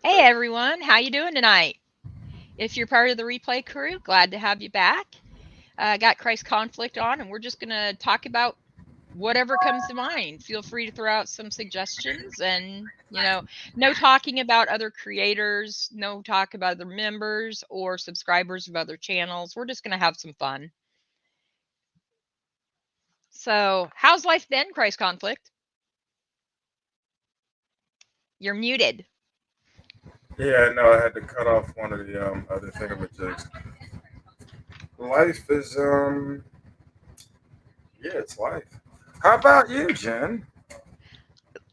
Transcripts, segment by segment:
Hey everyone, how you doing tonight? If you're part of the replay crew, glad to have you back. Got ChristConflict on, and we're just gonna talk about whatever comes to mind. Feel free to throw out some suggestions, and no talking about other creators, no talk about other members or subscribers of other channels. We're just gonna have some fun. So, how's life been, ChristConflict? You're muted. Yeah, no, I had to cut off one of the other thingamajigs. Life is yeah, it's life. How about you, Jen?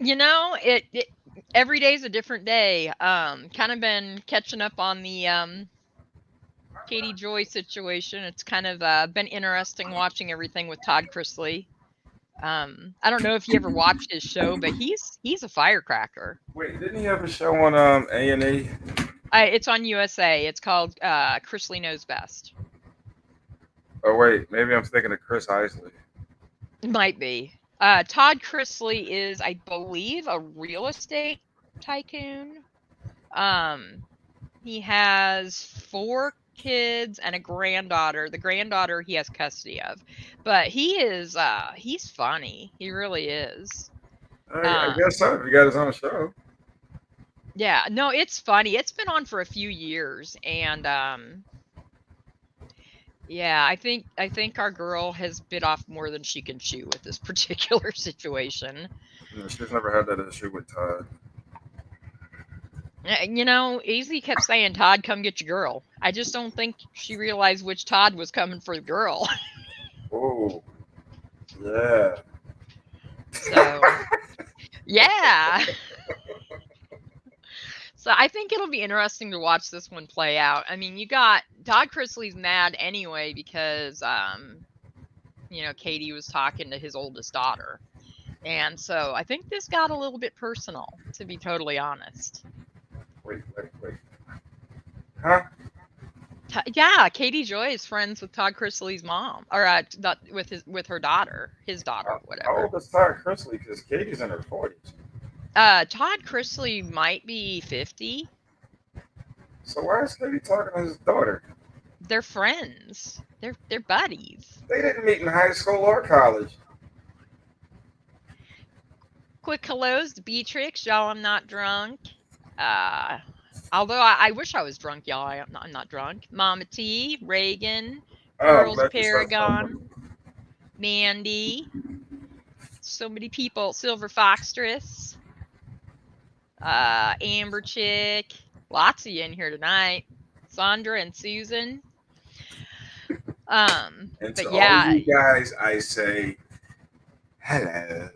It every day's a different day. Kind of been catching up on the Katie Joy situation. It's kind of been interesting watching everything with Todd Chrisley. I don't know if you ever watched his show, but he's a firecracker. Wait, didn't he have a show on A&E? It's on USA. It's called Chrisley Knows Best. Oh wait, maybe I'm thinking of Chris Isley. Might be. Todd Chrisley is, I believe, a real estate tycoon. He has 4 kids and a granddaughter. The granddaughter he has custody of, but he's funny. He really is. I guess so. If he got his own show. Yeah, no, it's funny. It's been on for a few years, and yeah, I think our girl has bit off more than she can chew with this particular situation. She's never had that issue with Todd. Easy kept saying, "Todd, come get your girl." I just don't think she realized which Todd was coming for the girl. Oh, yeah. So yeah. So I think it'll be interesting to watch this one play out. I mean, you got Todd Chrisley's mad anyway because Katie was talking to his oldest daughter. And so I think this got a little bit personal, to be totally honest. Wait. Huh? Yeah, Katie Joy is friends with Todd Chrisley's mom, or with her daughter, his daughter, How whatever. old is Todd Chrisley? Because Katie's in her 40s. Todd Chrisley might be 50. So why is Katie talking to his daughter? They're friends. They're buddies. They didn't meet in high school or college. Quick hellos to Beatrix, y'all. I'm not drunk. Uh, although I wish I was drunk, y'all. I'm not drunk. Mama T, Reagan, Oh, I'm Girls glad you started talking. Paragon, Mandy, so many people. Silver Foxtress, Amber Chick, lots of you in here tonight. Sandra and Susan. And to But all yeah. you guys, I say hello.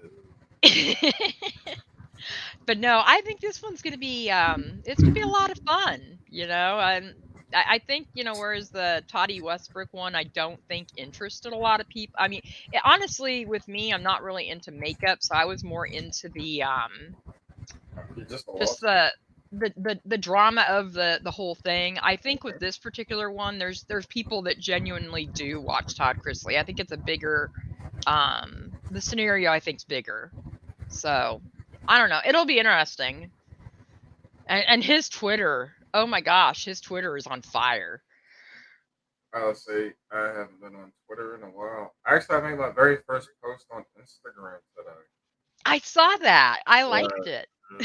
But no, I think this one's gonna be it's gonna be a lot of fun, and I think, whereas the Toddy Westbrook one, I don't think interested a lot of people. I mean, honestly, with me, I'm not really into makeup, so I was more into the You're just a just lost. the drama of the whole thing. I think with this particular one, there's people that genuinely do watch Todd Chrisley. I think it's a bigger the scenario I think's bigger. So I don't know. It'll be interesting. And his Twitter, oh my gosh, his Twitter is on fire. I'll say I haven't been on Twitter in a while. Actually, I made my very first post on Instagram today. I saw that. I liked it. Uh,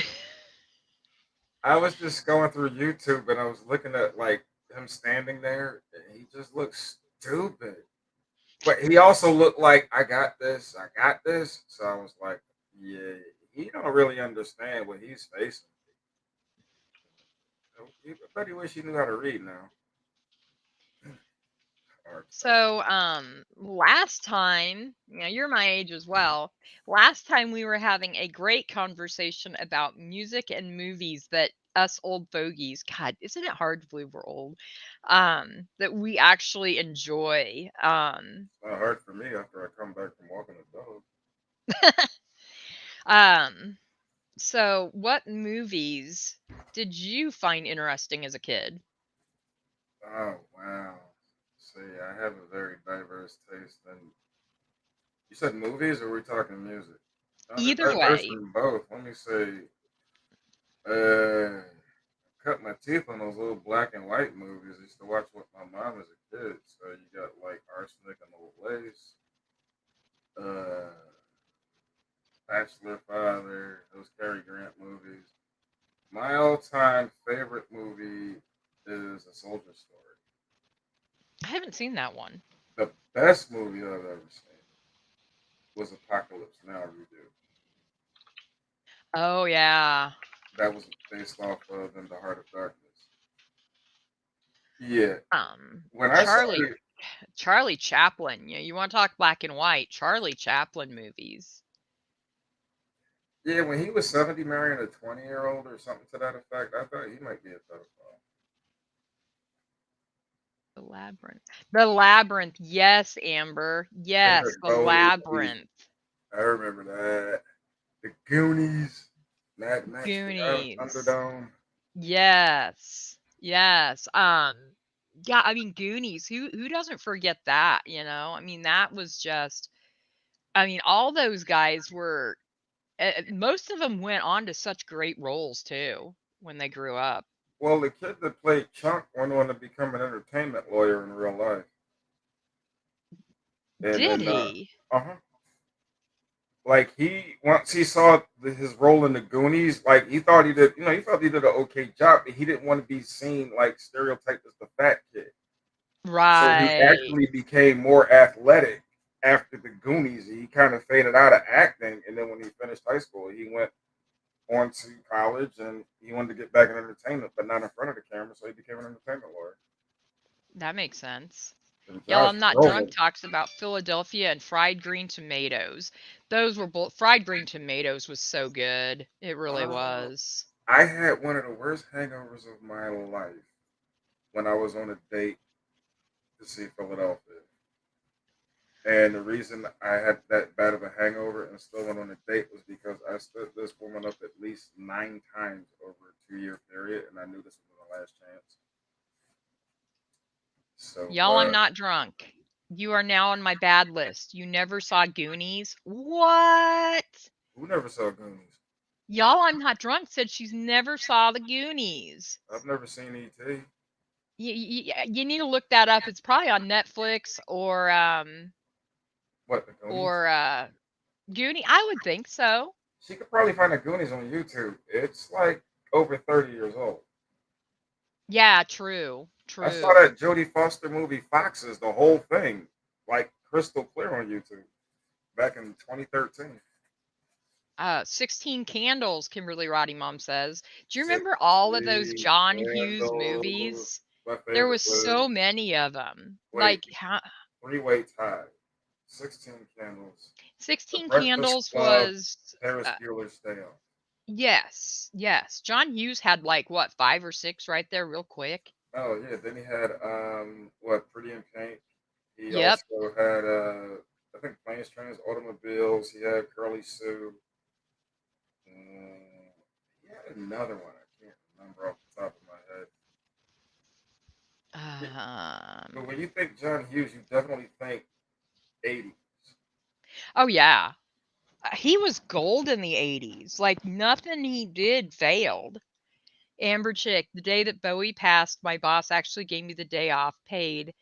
I was just going through YouTube and I was looking at like him standing there, and he just looks stupid. But he also looked like I got this. So I was like, yeah, he don't really understand what he's facing. I bet he wish he knew how to read now. Or type. So, last time, you're my age as well. Last time we were having a great conversation about music and movies that us old fogies, God, isn't it hard to believe we're old? That we actually enjoy. It's not hard for me after I come back from walking the dog. Um, so what movies did you find interesting as a kid? Oh wow. See, I have a very diverse taste. And you said movies, or are we talking music? Either Diverse way. in both. Let me say, uh, cut my teeth on those little black and white movies. I used to watch with my mom as a kid. So you got like Arsenic and Old Lace, uh, Bachelor Father, those Cary Grant movies. My all-time favorite movie is A Soldier Story. I haven't seen that one. The best movie I've ever seen was Apocalypse Now redo. Oh yeah. That was based off of In the Heart of Darkness. Yeah, when I saw Charlie it, Charlie Chaplin. You want to talk black and white? Charlie Chaplin movies. yeah, when he was 70 marrying a 20-year-old or something to that effect, I thought he might be a pedophile. The Labyrinth. The Labyrinth. Yes, Amber. Yes, Emmett The Bodie, Labyrinth. I remember that. The Goonies, Mad Max Beyond Goonies. Thunderdome. Yes. Yes. Yeah, I mean Goonies. Who doesn't forget that, you know? I mean that was just I mean all those guys were most of them went on to such great roles too when they grew up. Well, the kid that played Chunk went on to become an entertainment lawyer in real life. And Did then, he? uh-huh. Like once he saw his role in the Goonies, like he thought he did, he felt he did an okay job, but he didn't want to be seen like stereotyped as the fat kid. So he Right. actually became more athletic after the Goonies. He kind of faded out of acting, and then when he finished high school, he went on to college and he wanted to get back in entertainment, but not in front of the camera, so he became an entertainment lawyer. That makes sense. And Y'all, Josh I'm Not Drunk Brolin, talks about Philadelphia and fried green tomatoes. Those were both fried green tomatoes was so good. It really uh, was. I had one of the worst hangovers of my life when I was on a date to see Philadelphia. And the reason I had that bad of a hangover and still went on a date was because I stood this woman up at least 9 times over a 2-year period, and I knew this was my last chance. So, Y'all, I'm not drunk. You are now on my bad list. You never saw Goonies? What? who never saw Goonies? Y'all, I'm Not Drunk said she's never saw the Goonies. I've never seen E.T. You need to look that up. It's probably on Netflix What, the Goonies? or Goonie. I would think so. She could probably find the Goonies on YouTube. It's like over 30 years old. Yeah, true. I saw True. that Jodie Foster movie Foxes, the whole thing, like crystal clear on YouTube back in 2013. 16 Candles, Kimberly Roddy Mom says. Do you remember all of those 16 John Hughes Candles. movies? My There favorite was so was, many of them. wait, Like, how, Three-Way Tie, 16 Candles, The 16 Breakfast Candles Club, was, Ferris Bueller's Day Off. yes, yes. John Hughes had like, what, 5 or 6 right there, real quick? Oh yeah, then he had what, Pretty in Pink. He Yep. also had I think Planes, Trains, Automobiles. He had Curly Sue. He had another one I can't remember off the top of my head. Yeah, Um, but when you think John Hughes, you definitely think 80s. oh, yeah. He was gold in the 80s. Like, nothing he did failed. Amber Chick, the day that Bowie passed, my boss actually gave me the day off, paid,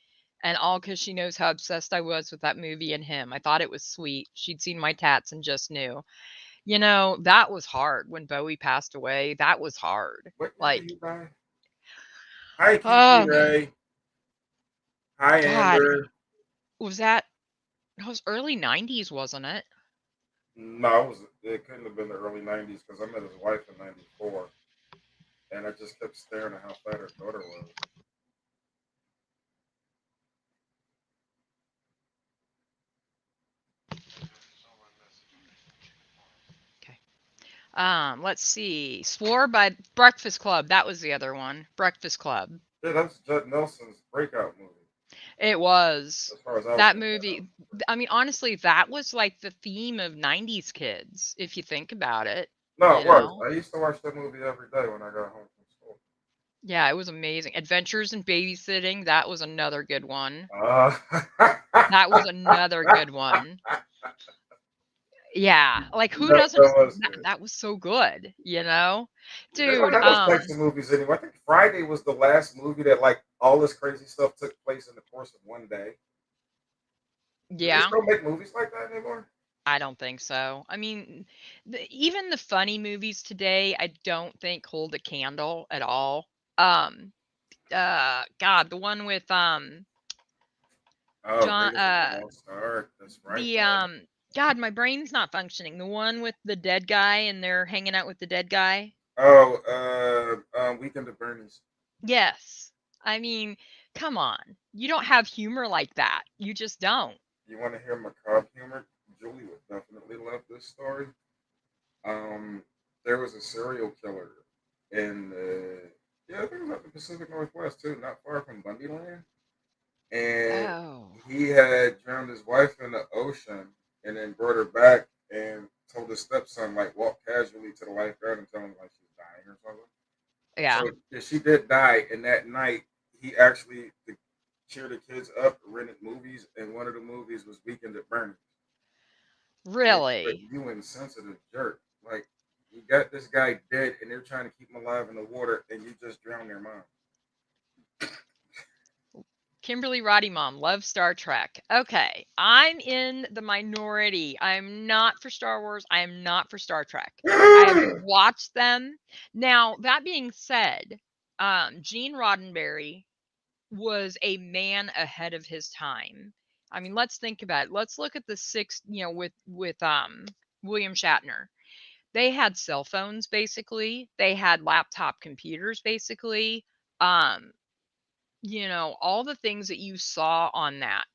and all because she knows how obsessed I was with that movie and him. I thought it was sweet. She'd seen my tats and just knew. You know, that was hard when Bowie passed away. That was hard. What year did Like, he die? Hi, Kiki oh, Ray. Hi, God. Amber. Was that, it was early 90s, wasn't it? No, it couldn't have been the early 90s because I met his wife in 94. And I just kept staring at how fat her daughter was. Okay. Let's see. Swore by Breakfast Club. That was the other one. Breakfast Club. Yeah, that's Judd Nelson's breakout movie, It was. as far as I was That concerned. movie, I mean, honestly, that was like the theme of 90s kids, if you think about it, No, you it was. know? I used to watch that movie every day when I got home from school. Yeah, it was amazing. Adventures in Babysitting, that was another good one. Uh, That was another good one. Yeah, like who That, doesn't that was that, good. that was so good, you know? They don't Dude, have those types of movies anymore. I think Friday was the last movie that like all this crazy stuff took place in the course of one day. Do they yeah, still make movies like that anymore? I don't think so. I mean, even the funny movies today, I don't think hold a candle at all. Um, God, the one with Oh, John, Raiders of the Lost Ark. That's right. the God, my brain's not functioning. The one with the dead guy and they're hanging out with the dead guy. Weekend at Bernie's. Yes. I mean, come on. You don't have humor like that. You just don't. You want to hear macabre humor? Julie would definitely love this story. Um, there was a serial killer in yeah, I think it was up in the Pacific Northwest too, not far from Bundyland, and Oh. he had drowned his wife in the ocean and then brought her back and told his stepson like walk casually to the lifeguard and tell him like she's dying or something. Yeah. So yeah, she did die, and that night he actually cheered the kids up, rented movies, and one of the movies was Weekend at Bernie's. But Really? you insensitive jerk. Like, you got this guy dead and they're trying to keep him alive in the water and you just drown their mom. Kimberly Roddy Mom loves Star Trek. Okay, I'm in the minority. I'm not for Star Wars. I am not for Star Trek. I have watched them. Now, that being said, Gene Roddenberry was a man ahead of his time. I mean, let's think about it. Let's look at the six, with William Shatner. They had cell phones basically. They had laptop computers basically. Um, all the things that you saw on that,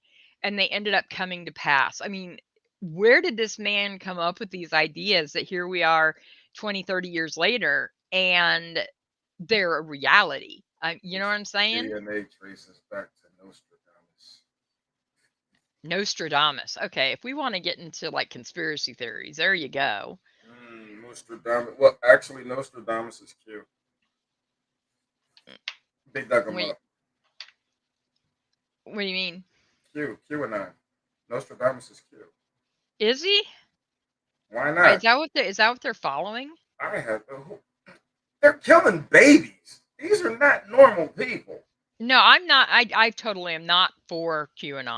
and they ended up coming to pass. I mean, where did this man come up with these ideas that here we are 20, 30 years later and they're a reality? You know what His I'm saying? DNA traces back to Nostradamus. Nostradamus. Okay, if we want to get into like conspiracy theories, there you go. Nostradamus. Well, actually, Nostradamus is Q. They dug him Wait, up. what do you mean? QAnon. Nostradamus is Q. Is he? Why Is not? that what they're following? I have. They're killing babies. These are not normal people. No, I'm not. I totally am not for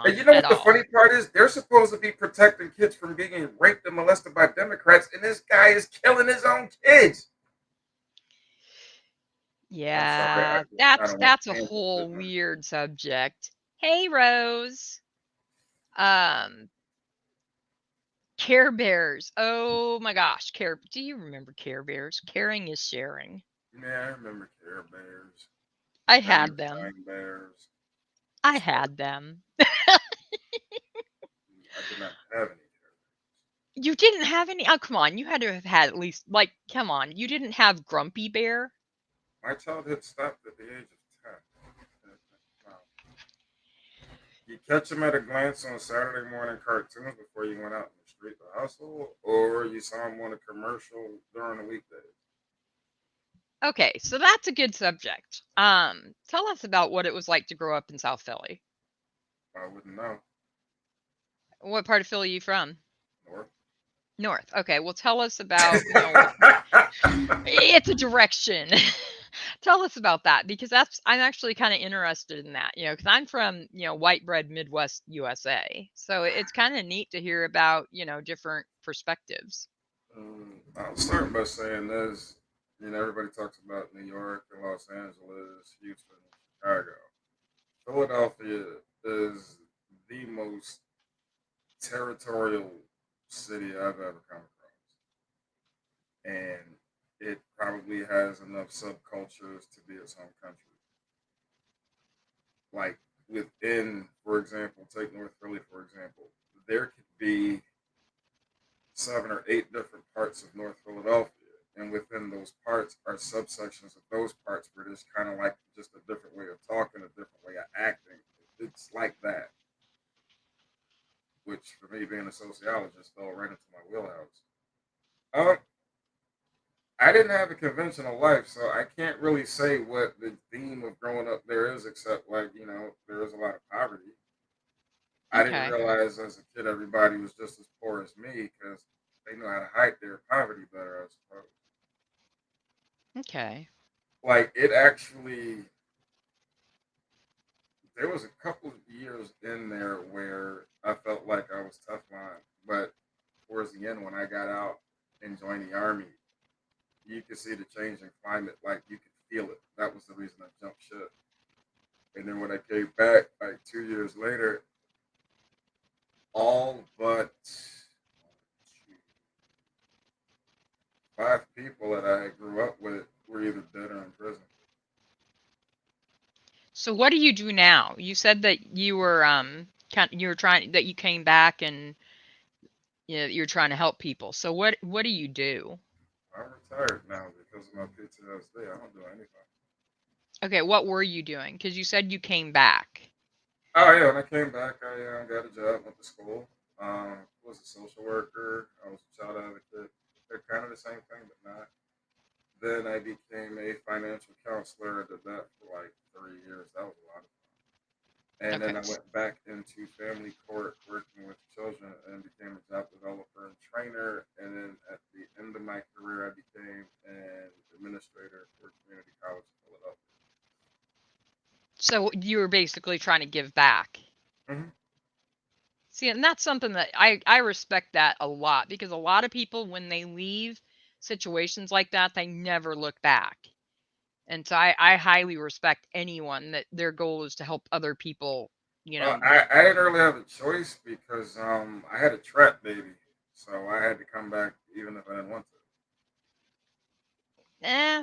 And you QAnon know at what the all. funny part is? They're supposed to be protecting kids from being raped and molested by Democrats, and this guy is killing his own kids. I'm sorry, I Yeah, just kind that's of went that's a tangent with whole him. weird subject. Hey, Rose. Um, Care Bears. Oh my gosh, Care. Do you remember Care Bears? Caring is sharing. Yeah, I remember Care Bears, I had them. Valentine Bears. I Sorry, had them. I did not have any Care You didn't have any? Oh, come on. You had to have had at least, like, come on. You didn't have Grumpy Bear? Bears. My childhood stopped at the age of 10. Wow. You catch them at a glance on Saturday morning cartoons before you went out in the street to hustle, or you saw them on a commercial during the weekdays. Okay, so that's a good subject. Tell us about what it was like to grow up in South Philly. I wouldn't know. What part of Philly are you from? North. North. Okay, well, tell us about, it's a direction. Tell us about that because I'm actually kind of interested in that, because I'm from, white bread Midwest USA. So it's kind of neat to hear about, different perspectives. I'll start by saying this. Everybody talks about New York and Los Angeles, Houston, Chicago. Philadelphia is the most territorial city I've ever come across. And it probably has enough subcultures to be its own country. Like within, for example, take North Philly, for example, there could be 7 or 8 different parts of North Philadelphia. And within those parts are subsections of those parts where there's kind of like just a different way of talking, a different way of acting. It's like that, which for me being a sociologist fell right into my wheelhouse. Um, I didn't have a conventional life, so I can't really say what the theme of growing up there is, except like there is a lot of poverty. I didn't Okay. realize as a kid everybody was just as poor as me because they know how to hide their poverty better, I suppose. Okay. Like it actually, there was a couple of years in there where I felt like I was tough line, but towards the end when I got out and joined the army, you could see the change in climate, like you could feel it. That was the reason I jumped ship. And then when I came back, like 2 years later, all but 5 people that I grew up with were either dead or in prison. So what do you do now? You said that you were you were trying that you came back and you're trying to help people. So what do you do? I'm retired now because of my PTSD. I don't do anything. Okay, what were you doing? Because you said you came back. Oh yeah, when I came back, I got a job, went to school. Was a social worker. I was a child advocate. They're kind of the same thing, but not. Then I became a financial counselor. I did that for like 3 years. That was a lot of fun. And Okay. then I went back into family court working with children and became a job developer and trainer. And then at the end of my career, I became an administrator for community college in Philadelphia. So you were basically trying to give back. Mm-hmm. See, and that's something that I respect that a lot because a lot of people when they leave situations like that, they never look back. And so I highly respect anyone that their goal is to help other people, you Well, know. I didn't really have a choice because I had a trap baby, so I had to come back even if I didn't want to.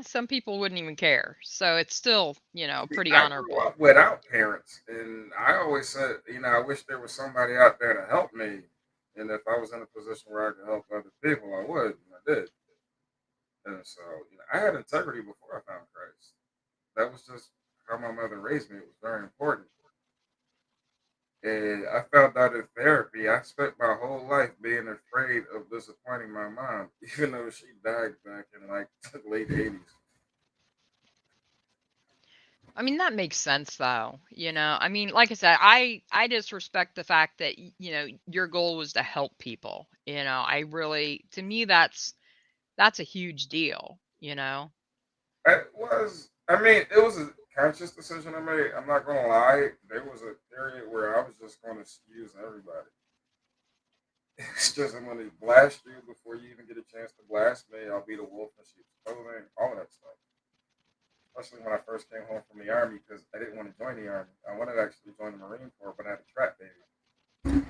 Some people wouldn't even care. So it's still, See, pretty I grew honorable. up without parents, and I always said, I wish there was somebody out there to help me. And if I was in a position where I could help other people, I would, and I did. And so, I had integrity before I found Christ. That was just how my mother raised me. It was very important. And I found out in therapy, I spent my whole life being afraid of disappointing my mom, even though she died back in like the late 80s. I mean, that makes sense though, I mean, like I said, I just respect the fact that your goal was to help people. I really to me that's a huge deal, It was a conscious decision I made. I'm not going to lie. There was a period where I was just going to use everybody. It's just I'm going to blast you before you even get a chance to blast me. I'll be the wolf in sheep's clothing, all of that stuff. Especially when I first came home from the army because I didn't want to join the army. I wanted to actually join the Marine Corps, but I had a trap baby.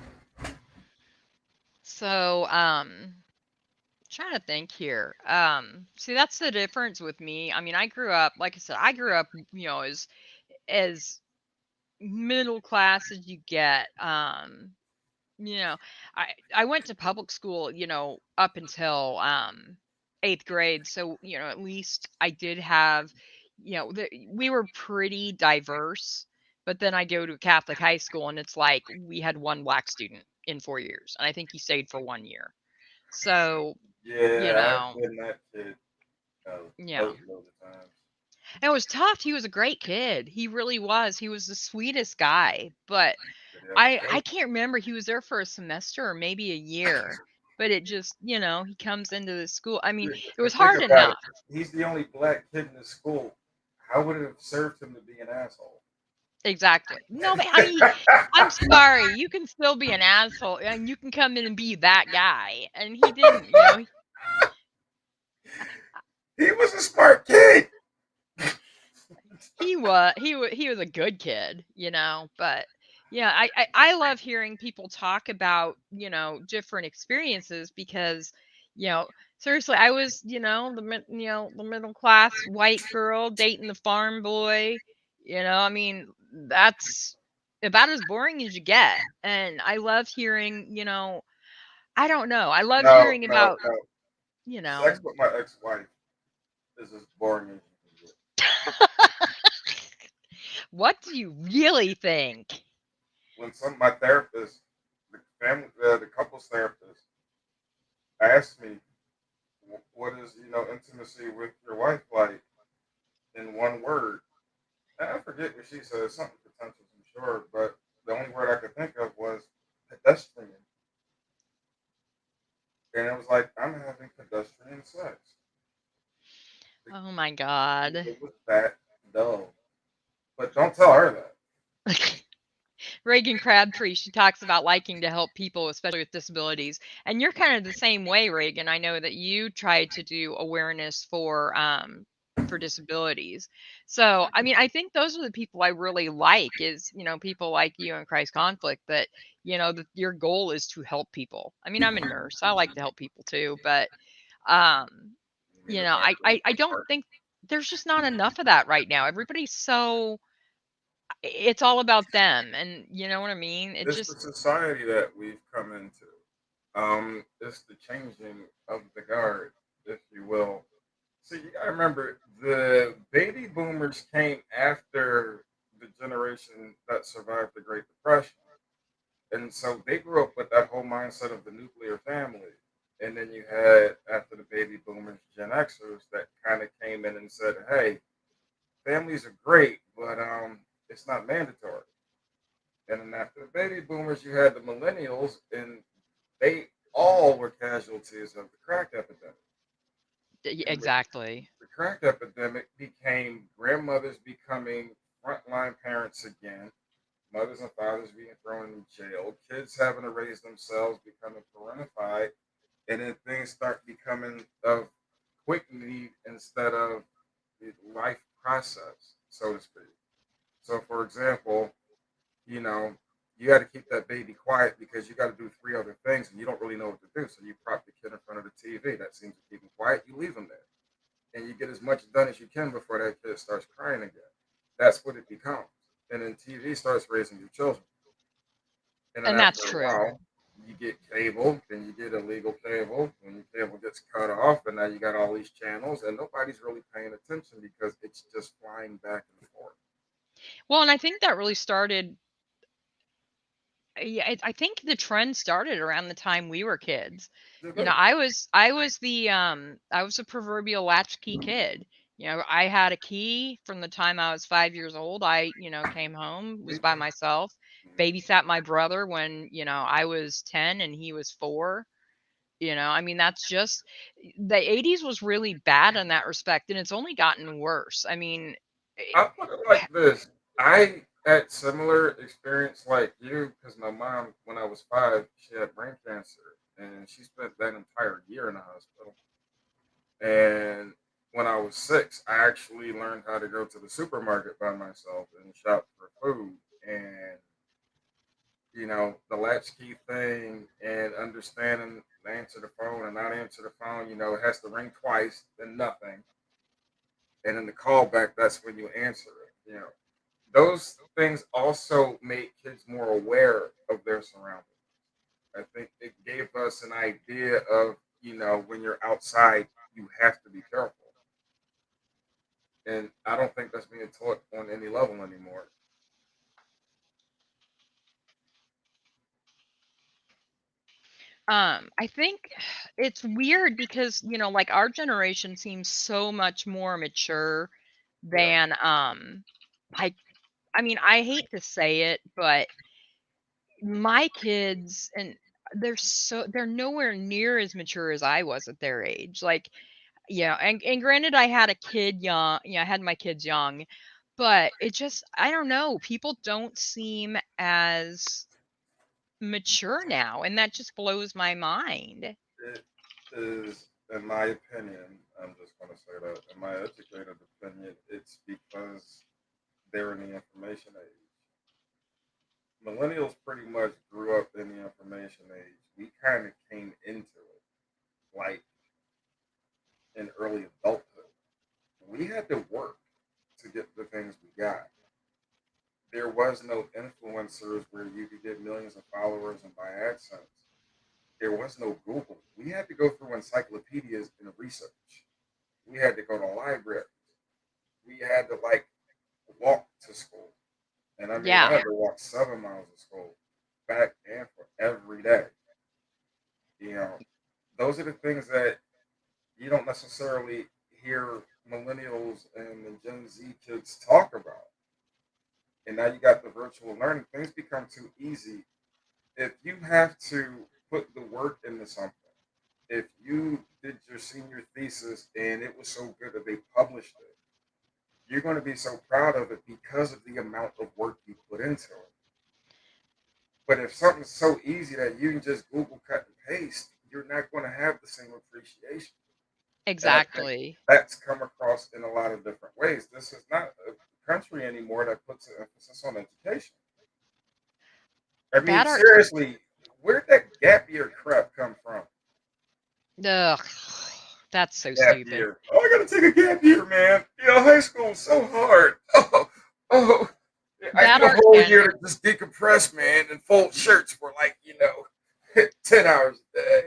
So, trying to think here. See, that's the difference with me. I mean, I grew up, like I said, I grew up, as middle class as you get. You know, I went to public school, up until 8th grade. So, at least I did have, we were pretty diverse. But then I go to a Catholic high school and it's like we had one black student in 4 years. And I think he stayed for 1 year. So, you Yeah, I've know, been that kid yeah. boatload of times. And it was tough. He was a great kid. He really was. He was the sweetest guy. But But yeah, I can't remember. He was there for a semester or maybe a year. But it just, he comes into the school. I mean, it was think hard about it. enough. He's the only black kid in the school. How would it have served him to be an asshole? Exactly. No, but I mean, I'm sorry. You can still be an asshole and you can come in and be that guy. And he didn't, He was a smart kid. he was a good kid, but yeah, I love hearing people talk about, different experiences because, seriously, I was, the middle class white girl dating the farm boy, I mean, that's about as boring as you get. And I love hearing, I don't know. I love No, hearing no, about, no. you Sex know, with my ex-wife is as boring as you can get. what do you really think? When my therapist, the couples therapist, asked me, "What is intimacy with your wife like in one word?" And I forget what she said, something pretentious, I'm sure, but the only word I could think of was pedestrian. and it was like, I'm having pedestrian sex. Oh my God. It was that dull. But don't tell her that. Reagan Crabtree, she talks about liking to help people, especially with disabilities. And you're kind of the same way, Reagan. I know that you tried to do awareness for disabilities. So, I mean, I think those are the people I really like is, people like you and Christ Conflict that, that your goal is to help people. I mean, I'm a nurse. I like to help people too, but um, You mean the doctor I don't part? think there's just not enough of that right now. Everybody's so it's all about them, and you know what I mean? It It's the just society that we've come into. It's the changing of the guard, if you will. So you gotta remember the baby boomers came after the generation that survived the Great Depression. And so they grew up with that whole mindset of the nuclear family. And then you had, after the baby boomers, Gen Xers that kind of came in and said, hey, families are great, but it's not mandatory. And then after the baby boomers, you had the millennials, and they all were casualties of the crack epidemic. And with exactly. the crack epidemic became grandmothers becoming frontline parents again, mothers and fathers being thrown in jail, kids having to raise themselves, becoming parentified, and then things start becoming of quick need instead of the life process, so to speak. So, for example, you know, you got to keep that baby quiet because you got to do three other things and you don't really know what to do. So you prop the kid in front of the TV. That seems to keep him quiet. You leave him there and you get as much done as you can before that kid starts crying again. That's what it becomes. And then TV starts raising your children. And then And that's after a true. while, you get cable, then you get illegal cable, when your cable gets cut off, and now you got all these channels, and nobody's really paying attention because it's just flying back and forth. Well, and I think that really started yeah, I think the trend started around the time we were kids. It You know, is. I was a proverbial latchkey kid. I had a key from the time I was 5 years old. I, came home, Me was by too. myself, babysat my brother when, I was 10 and he was 4. I mean, that's just the 80s was really bad in that respect, and it's only gotten worse. I mean, I put it like this. I had similar experience like you because my mom, when I was 5, she had brain cancer and she spent that entire year in the hospital. And when I was 6, I actually learned how to go to the supermarket by myself and shop for food. And, the latchkey thing and understanding to answer the phone and not answer the phone, it has to ring twice, then nothing. And then the callback, that's when you answer it. Those things also make kids more aware of their surroundings. I think it gave us an idea of, when you're outside, you have to be careful. And I don't think that's being taught on any level anymore. I think it's weird because, like our generation seems so much more mature Yeah. than like I mean, I hate to say it, but my kids and they're nowhere near as mature as I was at their age. Like, yeah, and granted I had a kid young, I had my kids young, but it just I don't know, people don't seem as mature now, and that just blows my mind. It is, in my opinion, I'm just going to say that, in my educated opinion, it's because they're in the information age. Millennials pretty much grew up in the information age. We kind of came into it like in early adulthood. We had to work to get the things we got. There was no influencers where you could get millions of followers and buy AdSense. There was no Google. We had to go through encyclopedias and research. We had to go to libraries. We had to walk to school. And I mean, I Yeah. had to walk 7 miles to school back and forth every day. You know, those are the things that you don't necessarily hear millennials and the Gen Z kids talk about. And now you got the virtual learning. Things become too easy. If you have to put the work into something, if you did your senior thesis and it was so good that they published it, you're going to be so proud of it because of the amount of work you put into it. But if something's so easy that you can just Google cut and paste, you're not going to have the same appreciation. And I think Exactly. that's come across in a lot of different ways. This is not a country anymore that puts an emphasis on education. I mean, Bad art. seriously, where'd that gap year crap come from? Ugh, that's so Gap stupid. year. Oh, I gotta take a gap year, man. High school was so hard. Oh, I Bad need a art whole year tangent. to just decompress, man, and fold shirts for 10 hours a day.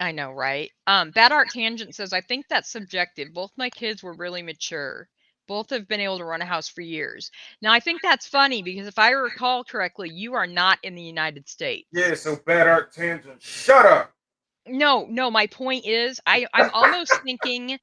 I know, right? Bad art tangent says, I think that's subjective. Both my kids were really mature. Both have been able to run a house for years. Now, I think that's funny because if I recall correctly, you are not in the United States. Yeah, so bad art tangent. Shut up. No, my point is, I'm almost thinking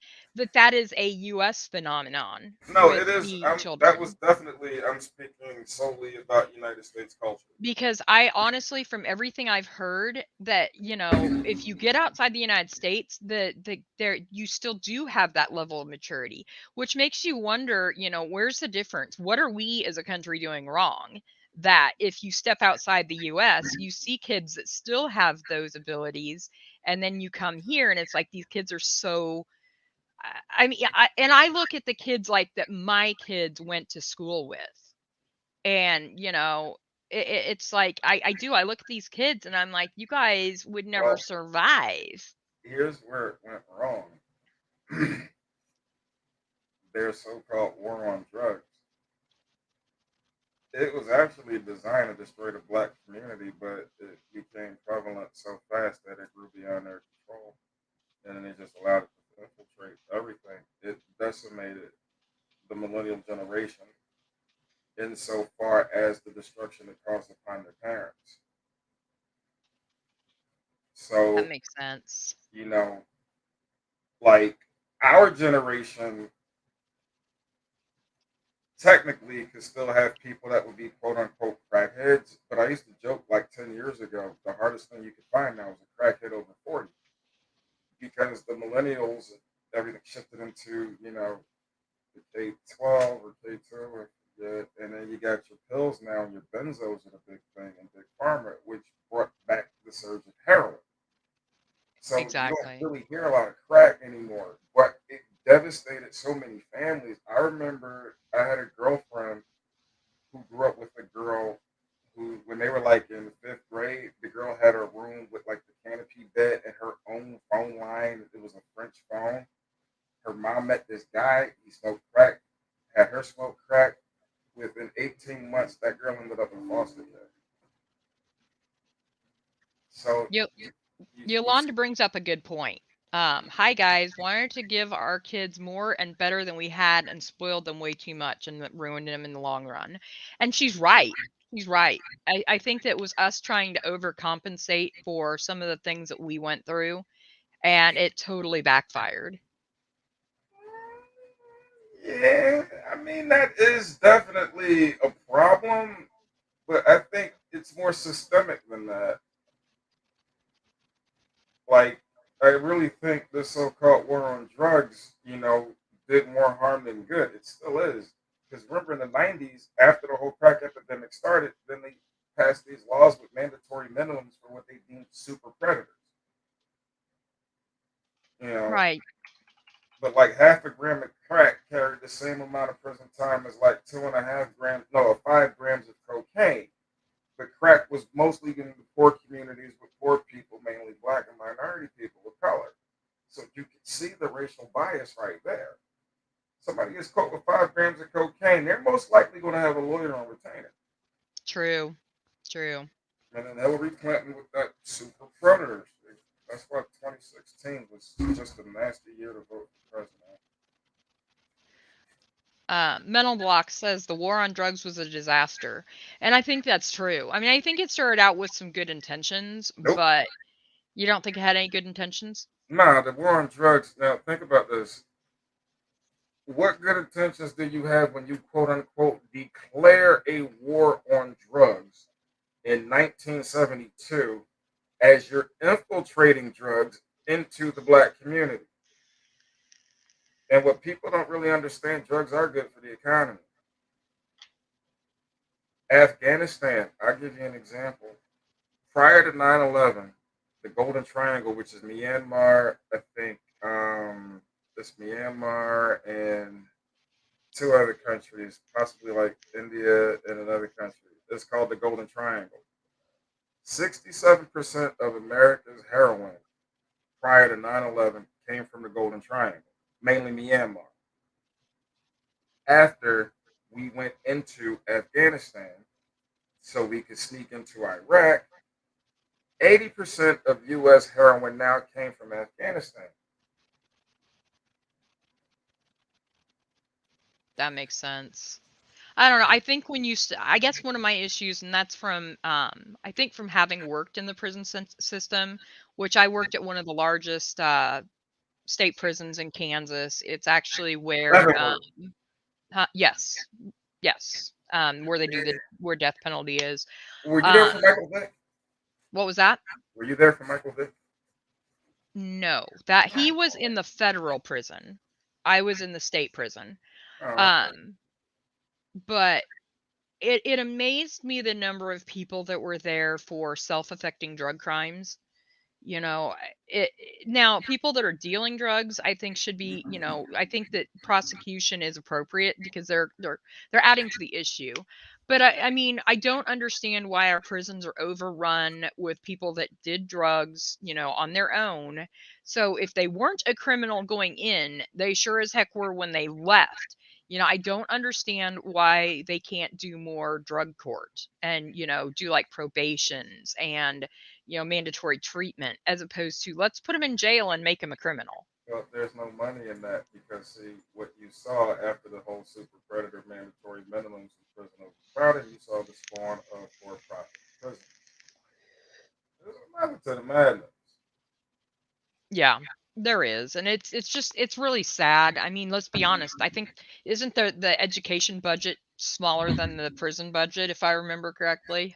that is a US phenomenon No, with it is. the That was children. definitely. I'm speaking solely about United States culture. Because I honestly, from everything I've heard, that, if you get outside the United States, there you still do have that level of maturity, which makes you wonder, where's the difference? What are we as a country doing wrong? That if you step outside the US, you see kids that still have those abilities, and then you come here and it's like these kids are so I mean, I look at the kids like that my kids went to school with. And, it's like I look at these kids and I'm like, you guys would never Well, survive. here's where it went wrong. Their so-called war on drugs. It was actually designed to destroy the black community, but it became prevalent so fast that it grew beyond their control, and then they just allowed it to infiltrate everything. It decimated the millennial generation insofar as the destruction it caused upon their parents. That So, makes sense. you know, like our generation technically could still have people that would be quote unquote crackheads, but I used to joke like 10 years ago, the hardest thing you could find now is a crackhead over 40 because the millennials, everything shifted into, the K-12 or K-2 or and then you got your pills now and your benzos are the big thing and big pharma, which brought back the surge of heroin. So you don't Exactly. really hear a lot of crack anymore, but it devastated so many families. I remember I had a girlfriend who grew up with a girl who, when they were like in the fifth grade, the girl had her room with like the canopy bed and her own phone line. It was a French phone. Her mom met this guy. He smoked crack, had her smoke crack. Within 18 months, that girl ended up in foster care. So Yo- you Yolanda brings up a good point. Hi guys, wanted to give our kids more and better than we had and spoiled them way too much and that ruined them in the long run. And she's right. She's right. I think that it was us trying to overcompensate for some of the things that we went through, and it totally backfired. yeah, I mean that is definitely a problem, but I think it's more systemic than that. Like, I really think this so-called war on drugs, did more harm than good. It still is. Because remember in the 90s, after the whole crack epidemic started, then they passed these laws with mandatory minimums for what they deemed super predators. You know, Right. but like half a gram of crack carried the same amount of prison time as like 2.5 grams, no, 5 grams of cocaine. But crack was mostly in the poor communities with poor people, mainly black and minority people of color. So you can see the racial bias right there. Somebody gets caught with 5 grams of cocaine, they're most likely going to have a lawyer on retainer. True. True. And then Hillary Clinton with that super predator. That's why 2016 was just a nasty year to vote for president. Mental Block says the war on drugs was a disaster. And I think that's true. I mean, I think it started out with some good intentions, Nope. but you don't think it had any good intentions? Nah, the war on drugs. Now, think about this. What good intentions do you have when you quote unquote declare a war on drugs in 1972 as you're infiltrating drugs into the black community. And what people don't really understand, drugs are good for the economy. Afghanistan, I'll give you an example. Prior to 9/11, the Golden Triangle, which is Myanmar, I think it's Myanmar and two other countries, possibly like India and another country. It's called the Golden Triangle. 67% of America's heroin prior to 9/11 came from the Golden Triangle, mainly Myanmar. After we went into Afghanistan, so we could sneak into Iraq, 80% of U.S. heroin now came from Afghanistan. That makes sense. I don't know. I think when you, I guess one of my issues, and that's from, I think from having worked in the prison system, which I worked at one of the largest state prisons in Kansas. It's actually where, Leavenworth. yes, yes, where they do where death penalty is. Were you there Um, for Michael Vick? what was that? Were you there for Michael Vick? No, that he was in the federal prison. I was in the state prison. Oh, okay. Um, but it amazed me the number of people that were there for self-affecting drug crimes. You know, now people that are dealing drugs, I think should be, I think that prosecution is appropriate because they're adding to the issue. But I mean, I don't understand why our prisons are overrun with people that did drugs, on their own. So if they weren't a criminal going in, they sure as heck were when they left. I don't understand why they can't do more drug court and, do like probations and mandatory treatment as opposed to let's put him in jail and make him a criminal. Well, there's no money in that because see what you saw after the whole super predator mandatory minimums in prison overcrowding, you saw the spawn of for-profit prisons. There's a method to the madness. Yeah, there is. And it's really sad. I mean, let's be honest. I think isn't the education budget smaller than the prison budget if I remember correctly?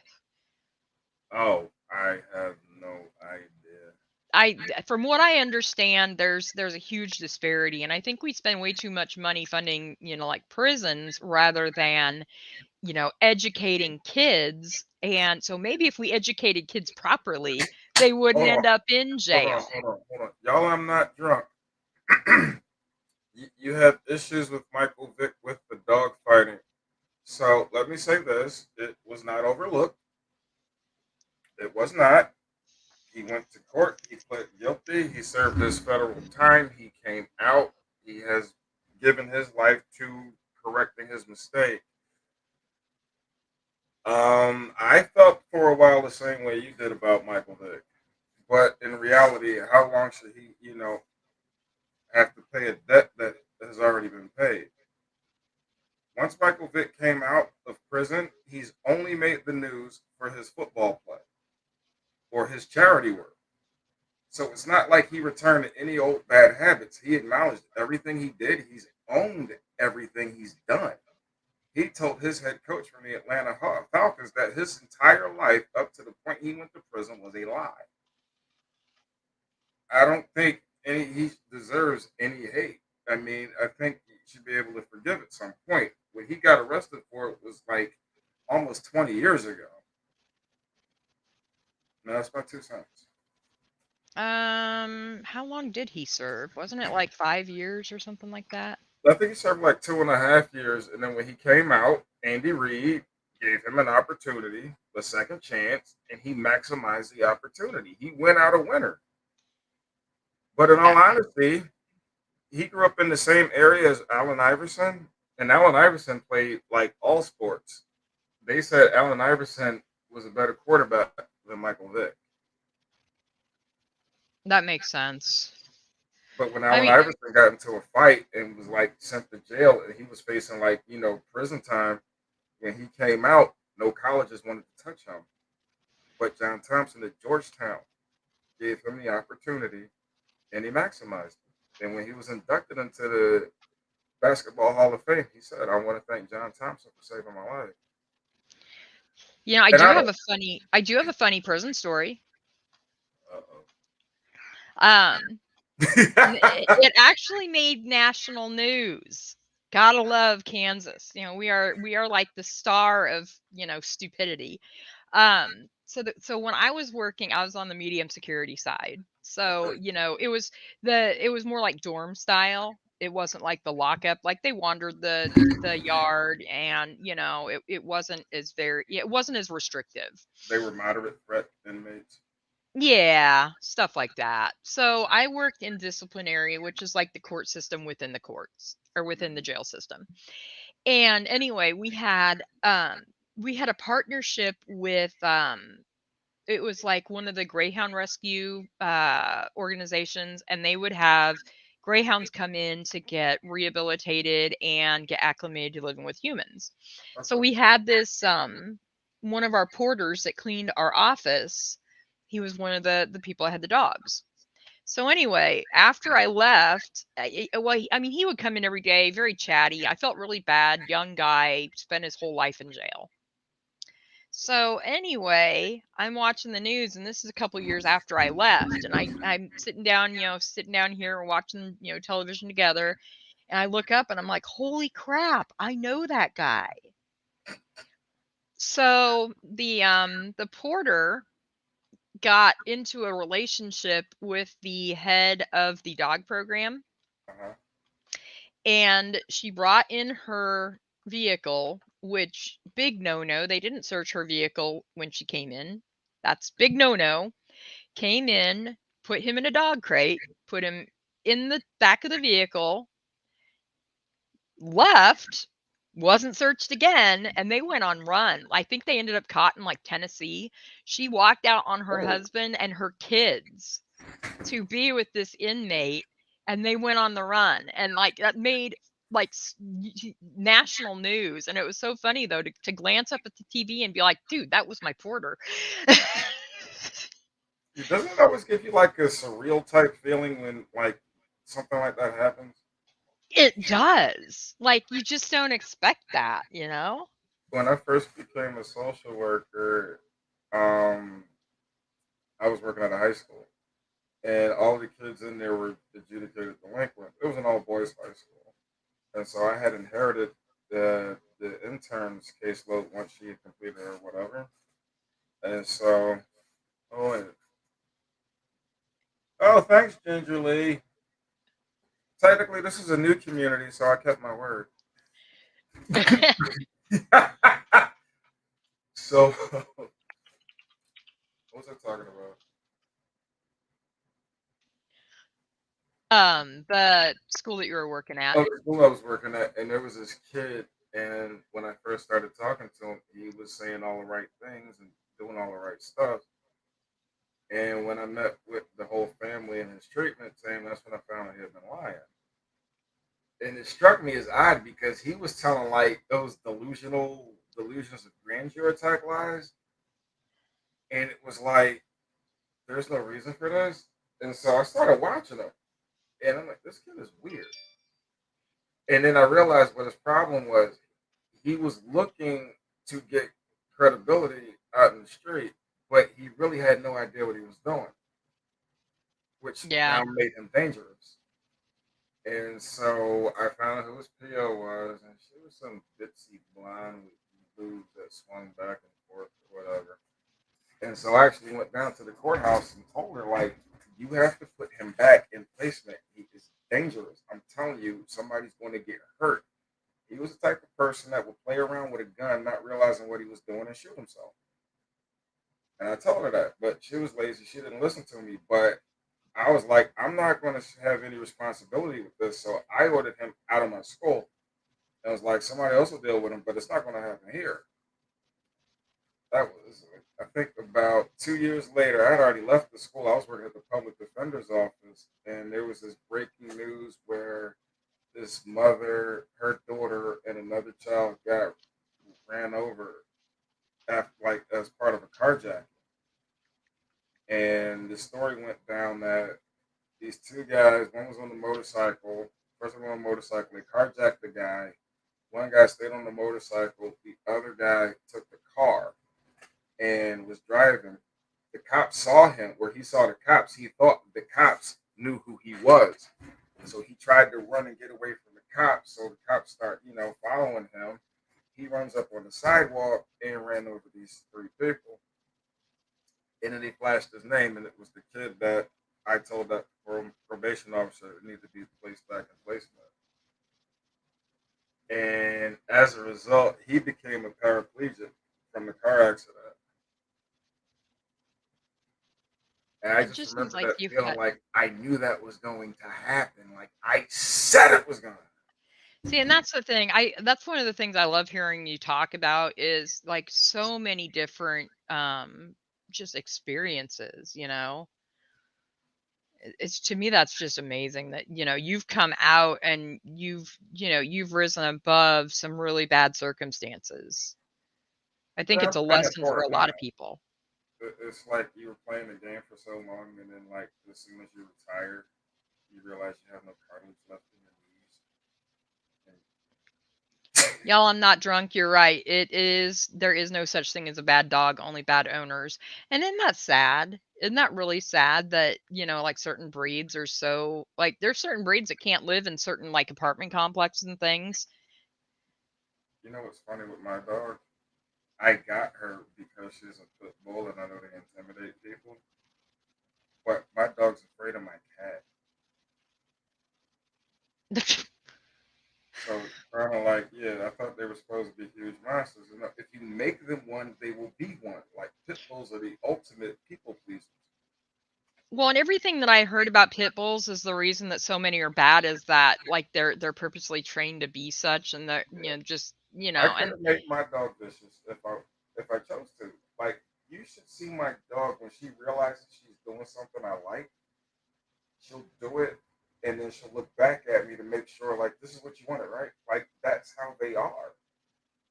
Oh, I have no idea. From what I understand, there's a huge disparity, and I think we spend way too much money funding, like prisons rather than, educating kids. And so maybe if we educated kids properly, they wouldn't Hold on, end up in hold on, jail. hold on, hold on. Y'all, I'm not drunk. You have issues with Michael Vick with the dog fighting. So let me say this: it was not overlooked. It was not. He went to court. He pled guilty. He served his federal time. He came out. He has given his life to correcting his mistake. I felt for a while the same way you did about Michael Vick, but in reality, how long should he, have to pay a debt that has already been paid? Once Michael Vick came out of prison, he's only made the news for his football play or his charity work. So it's not like he returned to any old bad habits. He acknowledged everything he did. He's owned everything he's done. He told his head coach from the Atlanta Falcons that his entire life up to the point he went to prison was a lie. I don't think he deserves any hate. I mean, I think he should be able to forgive at some point. What he got arrested for was like almost 20 years ago. No, that's my 2 cents. How long did he serve? Wasn't it like 5 years or something like that? I think he served like 2.5 years, and then when he came out, Andy Reid gave him an opportunity, a second chance, and he maximized the opportunity. He went out a winner. But in all Yeah. honesty, he grew up in the same area as Allen Iverson, and Allen Iverson played like all sports. They said Allen Iverson was a better quarterback than Michael Vick. That makes sense. But when I Allen mean, Iverson got into a fight and was like sent to jail and he was facing like, prison time, when he came out, no colleges wanted to touch him. But John Thompson at Georgetown gave him the opportunity and he maximized it. And when he was inducted into the Basketball Hall of Fame, he said, I want to thank John Thompson for saving my life. I And do I have don't. a funny prison story. Uh-oh. Um, it actually made national news. Gotta love Kansas. We are like the star of stupidity. So when I was working, I was on the medium security side. So it was more like dorm style. It wasn't like the lockup. Like they wandered the yard, and it wasn't as restrictive. They were moderate threat inmates. Yeah, stuff like that. So I worked in disciplinary, which is like the court system within the courts or within the jail system. And anyway, we had a partnership with it was like one of the Greyhound rescue organizations, and they would have greyhounds come in to get rehabilitated and get acclimated to living with humans. So Okay. we had this one of our porters that cleaned our office. He was one of the people that had the dogs. So anyway, after I left, he would come in every day, very chatty. I felt really bad. Young guy, spent his whole life in jail. So anyway, I'm watching the news, and this is a couple years after I left, and I'm sitting down here watching television together, and I look up and I'm like, holy crap, I know that guy. So the porter got into a relationship with the head of the dog program, Uh-huh. and she brought in her vehicle, which big no-no. They didn't search her vehicle when she came in. That's big no-no. Came in, put him in a dog crate, put him in the back of the vehicle, left, wasn't searched again, and they went on run. I think they ended up caught in like Tennessee. She walked out on her Oh, husband and her kids to be with this inmate, and they went on the run, and like that made like national news. And it was so funny though to glance up at the TV and be like, dude, that was my porter. doesn't it always give you like a surreal type feeling when like something like that happens? It does. Like you just don't expect that. When I first became a social worker, um, I was working at a high school, and all the kids in there were adjudicated delinquent. It was an all boys high school, and so I had inherited the intern's caseload once she had completed or whatever. And so, oh, oh, thanks, Ginger Lee. Technically, this is a new community, so I kept my word. So, what was I talking about? The school that you were working at. Oh, the school I was working at, and there was this kid, and when I first started talking to him, he was saying all the right things and doing all the right stuff. And when I met with the whole family and his treatment team, that's when I found out he had been lying. And it struck me as odd because he was telling like those delusions of grandeur type lies, and it was like there's no reason for this. And so I started watching him, and I'm like, this kid is weird. And then I realized what his problem was. He was looking to get credibility out in the street, but he really had no idea what he was doing, which Yeah. now made him dangerous. And so I found out who his PO was, and she was some bitsy blonde with boobs that swung back and forth or whatever. And so I actually went down to the courthouse and told her, like, you have to put him back in placement. He is dangerous. I'm telling you, somebody's going to get hurt. He was the type of person that would play around with a gun, not realizing what he was doing, and shoot himself. And I told her that, but she was lazy. She didn't listen to me. But I was like, I'm not going to have any responsibility with this. So I ordered him out of my school. And I was like, somebody else will deal with him, but it's not going to happen here. That was, I think, about 2 years later. I had already left the school. I was working at the public defender's office, and there was this breaking news where this mother, her daughter, and another child got ran over after, like, as part of a carjacking. And the story went down that these two guys, one was on the motorcycle, first one on the motorcycle, they carjacked the guy. One guy stayed on the motorcycle, the other guy took the car and was driving. the cops saw him, where he saw the cops. He thought the cops knew who he was. So he tried to run and get away from the cops. So the cops start, following him. He runs up on the sidewalk and ran over these three people. And then he flashed his name, and it was the kid that I told that probation officer needed to be placed back in placement. And as a result, he became a paraplegic from the car accident. And I It just just seems remember like that you've feeling got. like I knew that was going to happen. Like I said it was going to. See, and that's the thing. That's one of the things I love hearing you talk about is like so many different just experiences, It's to me that's just amazing that, you've come out and you've risen above some really bad circumstances. I think Yeah, it's I'm a paying lesson for for it a now. lot of people. It's like you were playing the game for so long, and then like as soon as you retire, you realize you have no cartilage left in your knees. Y'all, I'm not drunk. You're right. There is no such thing as a bad dog, only bad owners. And isn't that sad? Isn't that really sad that, like certain breeds are so, like, there's certain breeds that can't live in certain, like, apartment complexes and things. You know what's funny with my dog? I got her because she's a pit bull, and I know they intimidate people. But my dog's afraid of my cat. So kind of like, yeah, I thought they were supposed to be huge monsters. And if you make them one, they will be one. Like pit bulls are the ultimate people pleasers. Well, and everything that I heard about pit bulls is the reason that so many are bad is that, like, they're purposely trained to be such and they're, Yeah. just, I and couldn't make my dog vicious if I chose to. Like you should see my dog when she realizes she's doing something I like. She'll do it, and then she'll look back at me to make sure like this is what you wanted, right? Like that's how they are.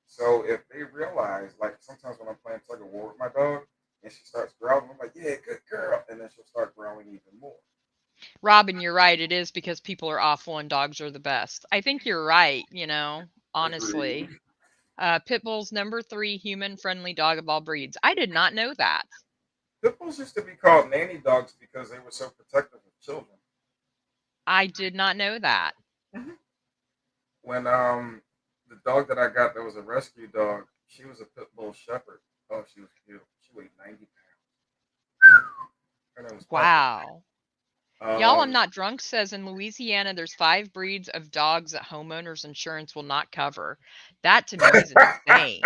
So if they realize, like sometimes when I'm playing tug of war with my dog and she starts growling, I'm like, yeah, good girl, and then she'll start growling even more. Robin, you're right. It is because people are awful and dogs are the best. I think you're right, Agreed. honestly. Pit Bull's number 3 human-friendly dog of all breeds. I did not know that. Pit bulls used to be called nanny dogs because they were so protective of children. I did not know that. Mm-hmm. When the dog that I got that was a rescue dog, she was a pit bull shepherd. Oh, she was beautiful. She weighed 90 pounds. Her name was Pepper. Wow. Y'all, I'm Um, not drunk says in Louisiana there's 5 breeds of dogs that homeowners insurance will not cover. That to me is insane.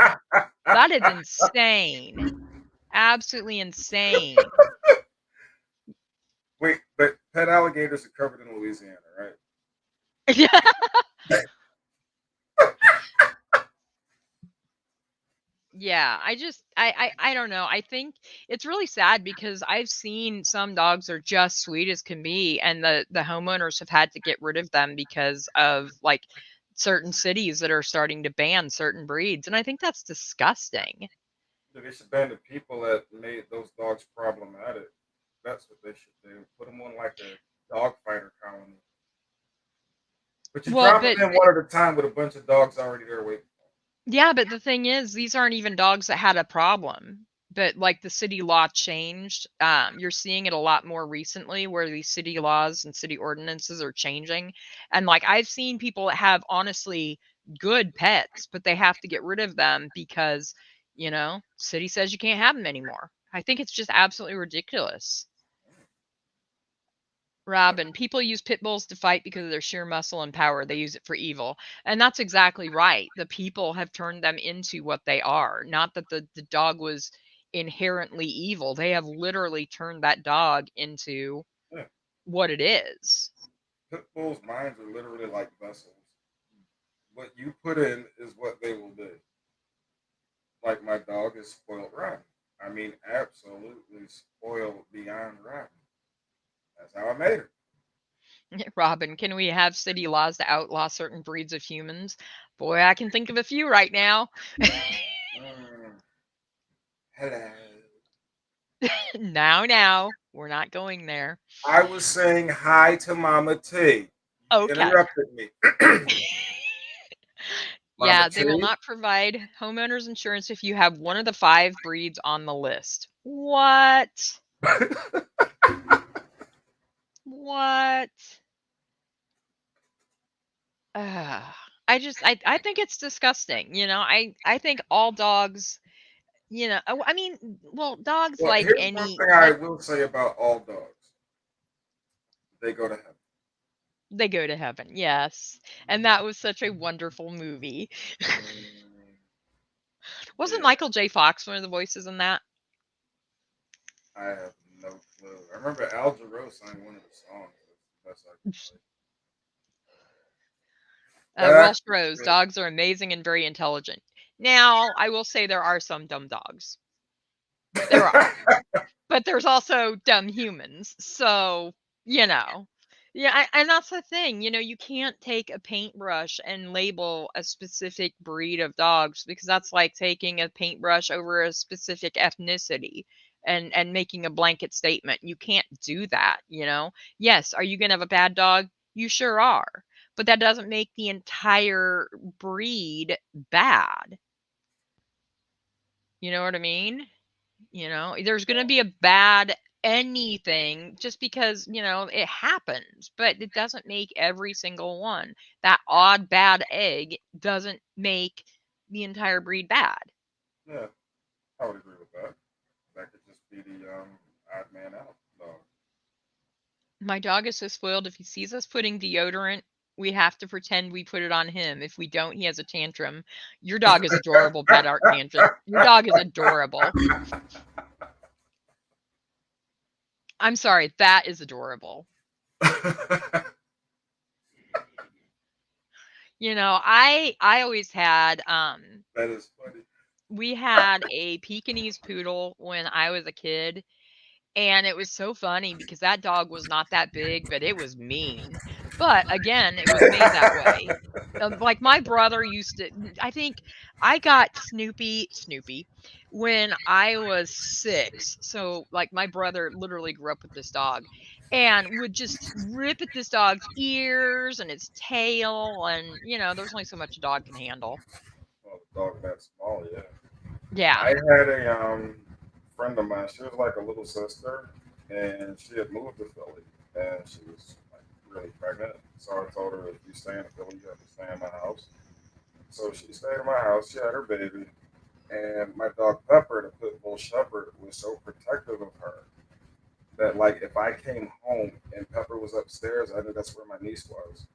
That is insane. Absolutely insane. Wait, but pet alligators are covered in Louisiana, right? Yeah. Yeah, I don't know. I think it's really sad because I've seen some dogs are just sweet as can be, and the homeowners have had to get rid of them because of like certain cities that are starting to ban certain breeds, and I think that's disgusting. They should ban the people that made those dogs problematic. That's what they should do. Put them on like a dog fighter colony. But you Well, drop but them in one at a time with a bunch of dogs already there waiting. yeah, but the thing is, these aren't even dogs that had a problem. But like the city law changed. You're seeing it a lot more recently where these city laws and city ordinances are changing. And like I've seen people that have honestly good pets, but they have to get rid of them because, city says you can't have them anymore. I think it's just absolutely ridiculous. Robin, people use pit bulls to fight because of their sheer muscle and power. They use it for evil. And that's exactly right. The people have turned them into what they are. Not that the dog was inherently evil. They have literally turned that dog into Yeah. what it is. Pit bulls' minds are literally like vessels. What you put in is what they will do. Like my dog is spoiled rotten. I mean, absolutely spoiled beyond rotten. That's how I made her. Robin, can we have city laws to outlaw certain breeds of humans? Boy, I can think of a few right now. Mm, hello. Now, we're not going there. I was saying hi to Mama T. You Okay. interrupted me. Yeah, they will T. not provide homeowners insurance if you have one of the 5 breeds on the list. What? What? I think it's disgusting. I think all dogs, I mean, well, dogs Well, like here's one any, thing I will say about all dogs: they go to heaven. they go to heaven. Yes. And that was such a wonderful movie. Mm, Wasn't yeah, Michael J. Fox one of the voices in that? I have no clue. I remember Al Jarreau sang one of the songs. That's the best I can say. Welsh That's Rose, good. dogs are amazing and very intelligent. Now, I will say there are some dumb dogs. There are. But there's also dumb humans. So, you know. Yeah, and that's the thing. You can't take a paintbrush and label a specific breed of dogs because that's like taking a paintbrush over a specific ethnicity and making a blanket statement. You can't do that. Yes, are you going to have a bad dog? You sure are. But that doesn't make the entire breed bad. You know what I mean? There's going to be a bad anything just because, it happens, but it doesn't make every single one. That odd bad egg doesn't make the entire breed bad. Yeah, I would agree with that. That could just be the odd man out dog. My dog is so spoiled. If he sees us putting deodorant, we have to pretend we put it on him. If we don't, he has a tantrum. Your dog is adorable, Bad Art Tangent. Your dog is adorable. I'm sorry, that is adorable. I always had That is funny. we had a Pekingese poodle when I was a kid, and it was so funny because that dog was not that big, but it was mean. But again, it was made that way. Like my brother used to, I think I got Snoopy when I was 6. So like my brother literally grew up with this dog and would just rip at this dog's ears and its tail. And, there's only so much a dog can handle. Well, the dog that small, yeah. Yeah. I had a friend of mine. She was like a little sister, and she had moved to Philly, and she was like really pregnant. So I told her, if you stay in Philly, you have to stay in my house. So she stayed in my house. She had her baby, and my dog Pepper, the pit bull shepherd, was so protective of her that like if I came home and Pepper was upstairs, I knew that's where my niece was.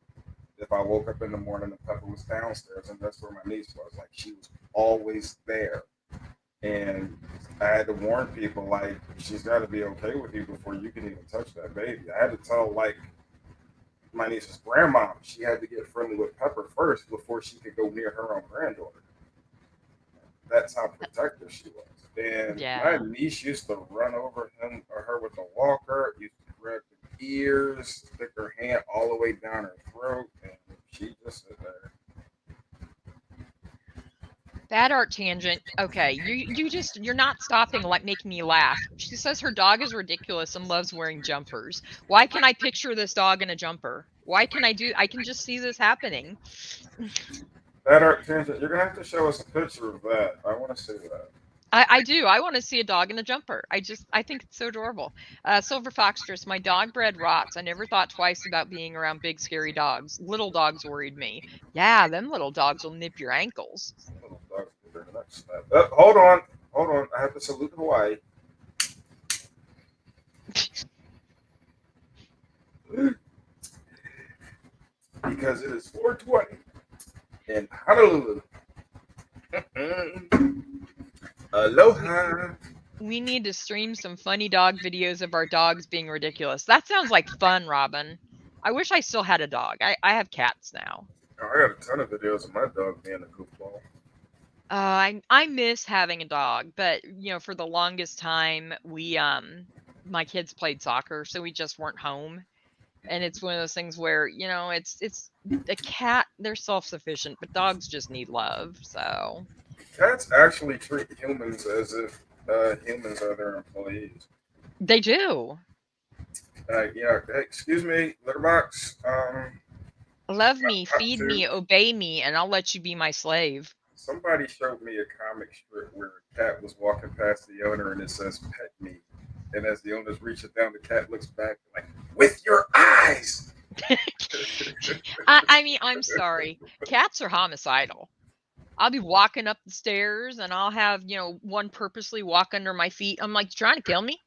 If I woke up in the morning and Pepper was downstairs, and that's where my niece was. Like she was always there. And I had to warn people like she's got to be okay with you before you can even touch that baby. I had to tell like my niece's grandma she had to get friendly with Pepper first before she could go near her own granddaughter. That's how protective she was. And my Yeah. niece used to run over him or her with a walker, used to grab the ears, stick her hand all the way down her throat, and she just sit there. Bad Art Tangent. Okay, you're not stopping like making me laugh. She says her dog is ridiculous and loves wearing jumpers. Why can I picture this dog in a jumper? I can just see this happening. That art tangent, you're gonna have to show us a picture of that. I want to see that. I do. I want to see a dog in a jumper. I think it's so adorable. Silver Foxtress, my dog bred rots. I never thought twice about being around big scary dogs. Little dogs worried me. Yeah, them little dogs will nip your ankles. Little dogs get their nuts snapped. Hold on. I have to salute Hawaii because it is 420 in Honolulu. Aloha. We need to stream some funny dog videos of our dogs being ridiculous. That sounds like fun, Robin. I wish I still had a dog. I have cats now. Oh, I got a ton of videos of my dog being a goofball. I miss having a dog, but for the longest time we my kids played soccer, so we just weren't home. And it's one of those things where, it's a cat, they're self-sufficient, but dogs just need love. So Cats actually treat humans as if humans are their employees. they do. Hey, excuse me, litter box. Love me, Up feed to me, obey me, and I'll let you be my slave. somebody showed me a comic strip where a cat was walking past the owner and it says "pet me," and as the owner's reaching down, the cat looks back like, "With your eyes." I mean, I'm sorry. Cats are homicidal. I'll be walking up the stairs and I'll have, one purposely walk under my feet. I'm like, you trying to kill me?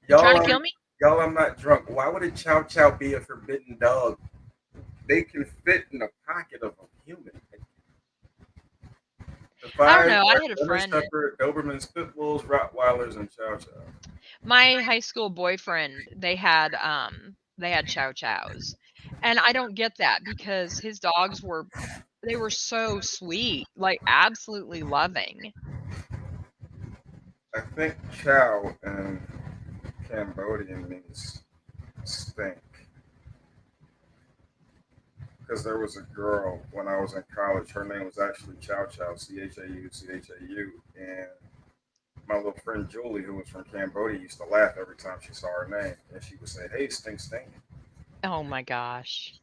You trying Y'all, to kill me? y'all, I'm not drunk. Why would a chow chow be a forbidden dog? They can fit in the pocket of a human. I don't Defined know. I by had a German friend, Shepherd, Dobermans, Pit Bulls, Rottweilers, and Chow Chow. my high school boyfriend, they had chow chows. And I don't get that because his dogs they were so sweet, like absolutely loving. I think Chow in Cambodian means stink. Because there was a girl when I was in college. Her name was actually Chow Chow, Chau, Chau, and my little friend Julie, who was from Cambodia, used to laugh every time she saw her name, and she would say, "Hey, stink, stink." Oh my gosh.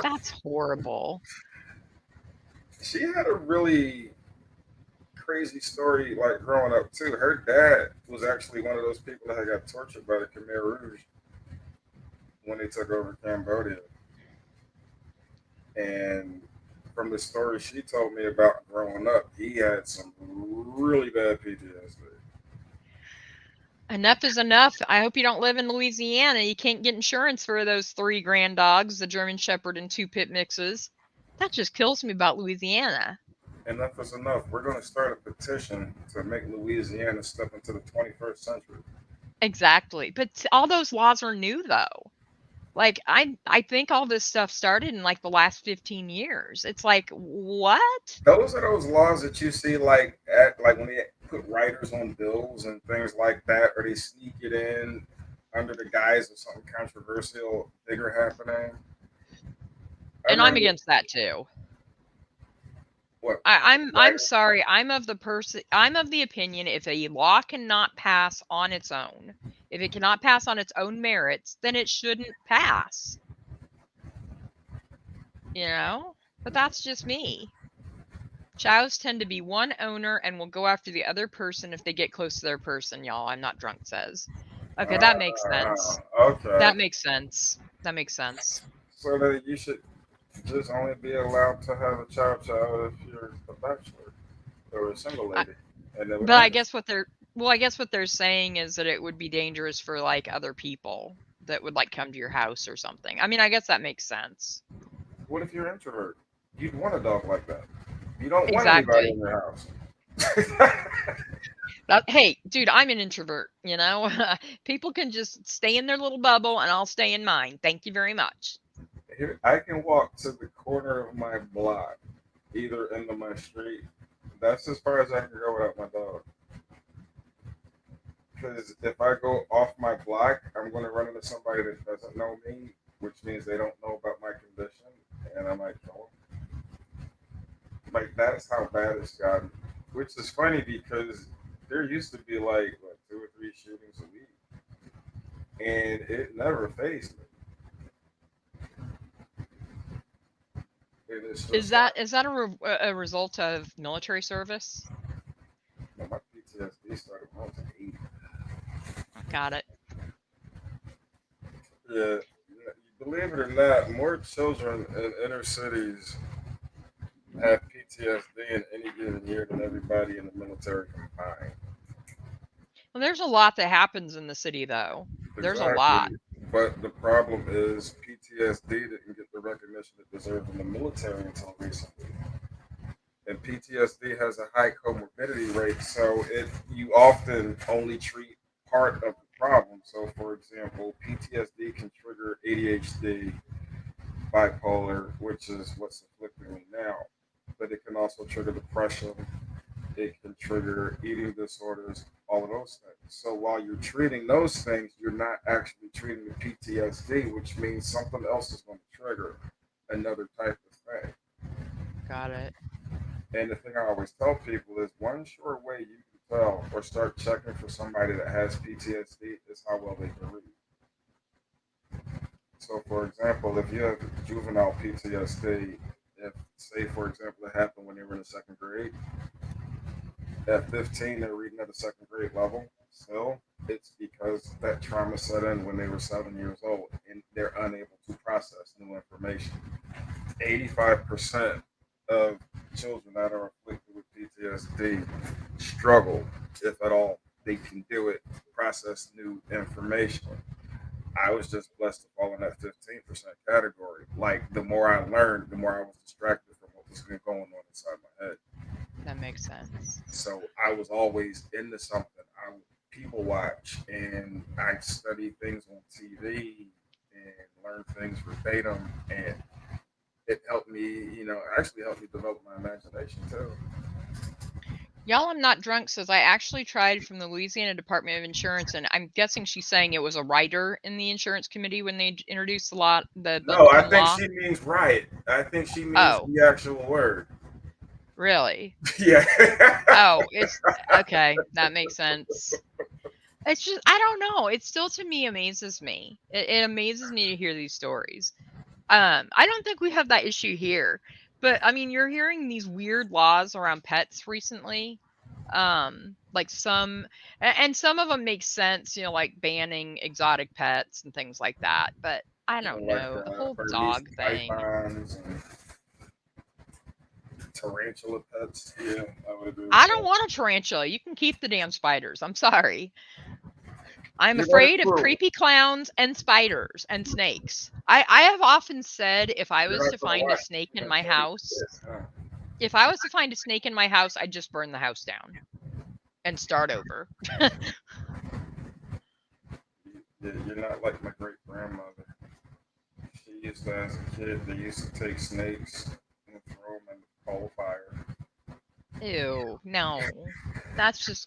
That's horrible. She had a really crazy story, like growing up too. Her dad was actually one of those people that had got tortured by the Khmer Rouge when they took over Cambodia, and from the story she told me about growing up, he had some really bad PTSD. Enough is enough. I hope you don't live in Louisiana. You can't get insurance for those 3 grand dogs, the German Shepherd and 2 pit mixes. That just kills me about Louisiana. Enough is enough. We're going to start a petition to make Louisiana step into the 21st century. Exactly. But all those laws are new though. Like I think all this stuff started in like the last 15 years. It's like, what? Those are those laws that you see, like when they put writers on bills and things like that, or they sneak it in under the guise of something controversial, bigger happening. I And I'm remember against that too. what I'm writers. sorry. I'm of the opinion if a law cannot pass on its own, if it cannot pass on its own merits, then it shouldn't pass. You know? But that's just me. Chows tend to be one owner and will go after the other person if they get close to their person, y'all. I'm not drunk says. Okay, that makes sense. Okay, That makes sense. That makes sense. so that you should just only be allowed to have a chow chow if you're a bachelor or a single I, lady, and it would but I end. guess what they're saying is that it would be dangerous for like other people that would like come to your house or something. I mean, I guess that makes sense. What if you're an introvert? You'd want a dog like that. You don't want anybody Exactly. in your house. Hey, dude, I'm an introvert, you know? People can just stay in their little bubble and I'll stay in mine. Thank you very much. Here, I can walk to the corner of my block, either end of my street. That's as far as I can go without my dog. Because if I go off my block, I'm going to run into somebody that doesn't know me, which means they don't know about my condition, and I might kill them. Like, that's how bad it's gotten. Which is funny because there used to be like, what, 2 or 3 shootings a week, and it never phased me. It is Is just that like, is that a result of military service? my PTSD started when I was 8. Got it. Yeah, believe it or not, more children in inner cities have PTSD in any given year than everybody in the military combined. Well, there's a lot that happens in the city though. There's a lot. Exactly. But the problem is PTSD didn't get the recognition it deserved in the military until recently. And PTSD has a high comorbidity rate, so you often only treat part of the problem. So, for example, PTSD can trigger ADHD, bipolar, which is what's afflicting me now. But it can also trigger depression. It can trigger eating disorders, all of those things. So while you're treating those things, you're not actually treating the PTSD, which means something else is going to trigger another type of thing. Got it. And the thing I always tell people is one sure way you can tell or start checking for somebody that has PTSD is how well they can read. So, for example, if you have juvenile PTSD, if, say, for example, it happened when they were in the second grade, at 15, they're reading at a second grade level still. It's because that trauma set in when they were 7 years old and they're unable to process new information. 85% of children that are afflicted with PTSD struggle, if at all, they can do it, process new information. I was just blessed to fall in that 15% category. Like, the more I learned, the more I was distracted from what was going on inside my head. That makes sense. So I was always into something. I would people watch and I study things on TV and learn things verbatim. And it helped me, actually helped me develop my imagination too. Y'all, I'm not drunk says I actually tried from the Louisiana Department of Insurance, and I'm guessing she's saying it was a writer in the insurance committee when they introduced the law, the bill No, I become think law. she means riot. I think she means Oh, the actual word. really? Yeah. Oh, it's okay. That makes sense. It's just I don't know. It still to me amazes me. It amazes me to hear these stories. I don't think we have that issue here, but I mean, you're hearing these weird laws around pets recently. Like and some of them make sense, like banning exotic pets and things like that. But I So don't like know the whole Burmese dog thing. pythons and tarantula pets. Yeah, I would agree with I don't that. want a tarantula. You can keep the damn spiders. I'm sorry. I'm Yeah, that is afraid of true. creepy clowns and spiders and snakes. I have often said if I You're was not to gonna find a watch snake in Jim my Carrey house, this, huh? if I was to find a snake in my house, I'd just burn the house down and start over. You're not like my great grandmother. She used to, as a kid, they used to take snakes and throw them in the coal fire. Ew, no. That's just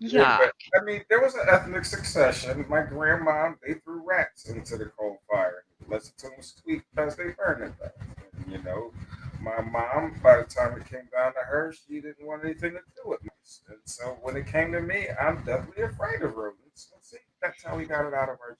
Yeah, yuck. but I mean, there was an ethnic succession. My grandma, they threw rats into the coal fire. Listen to them squeak as they burned it back. And, my mom, by the time it came down to her, she didn't want anything to do with mice. And so when it came to me, I'm definitely afraid of rodents. Let's see, that's how we got it out of our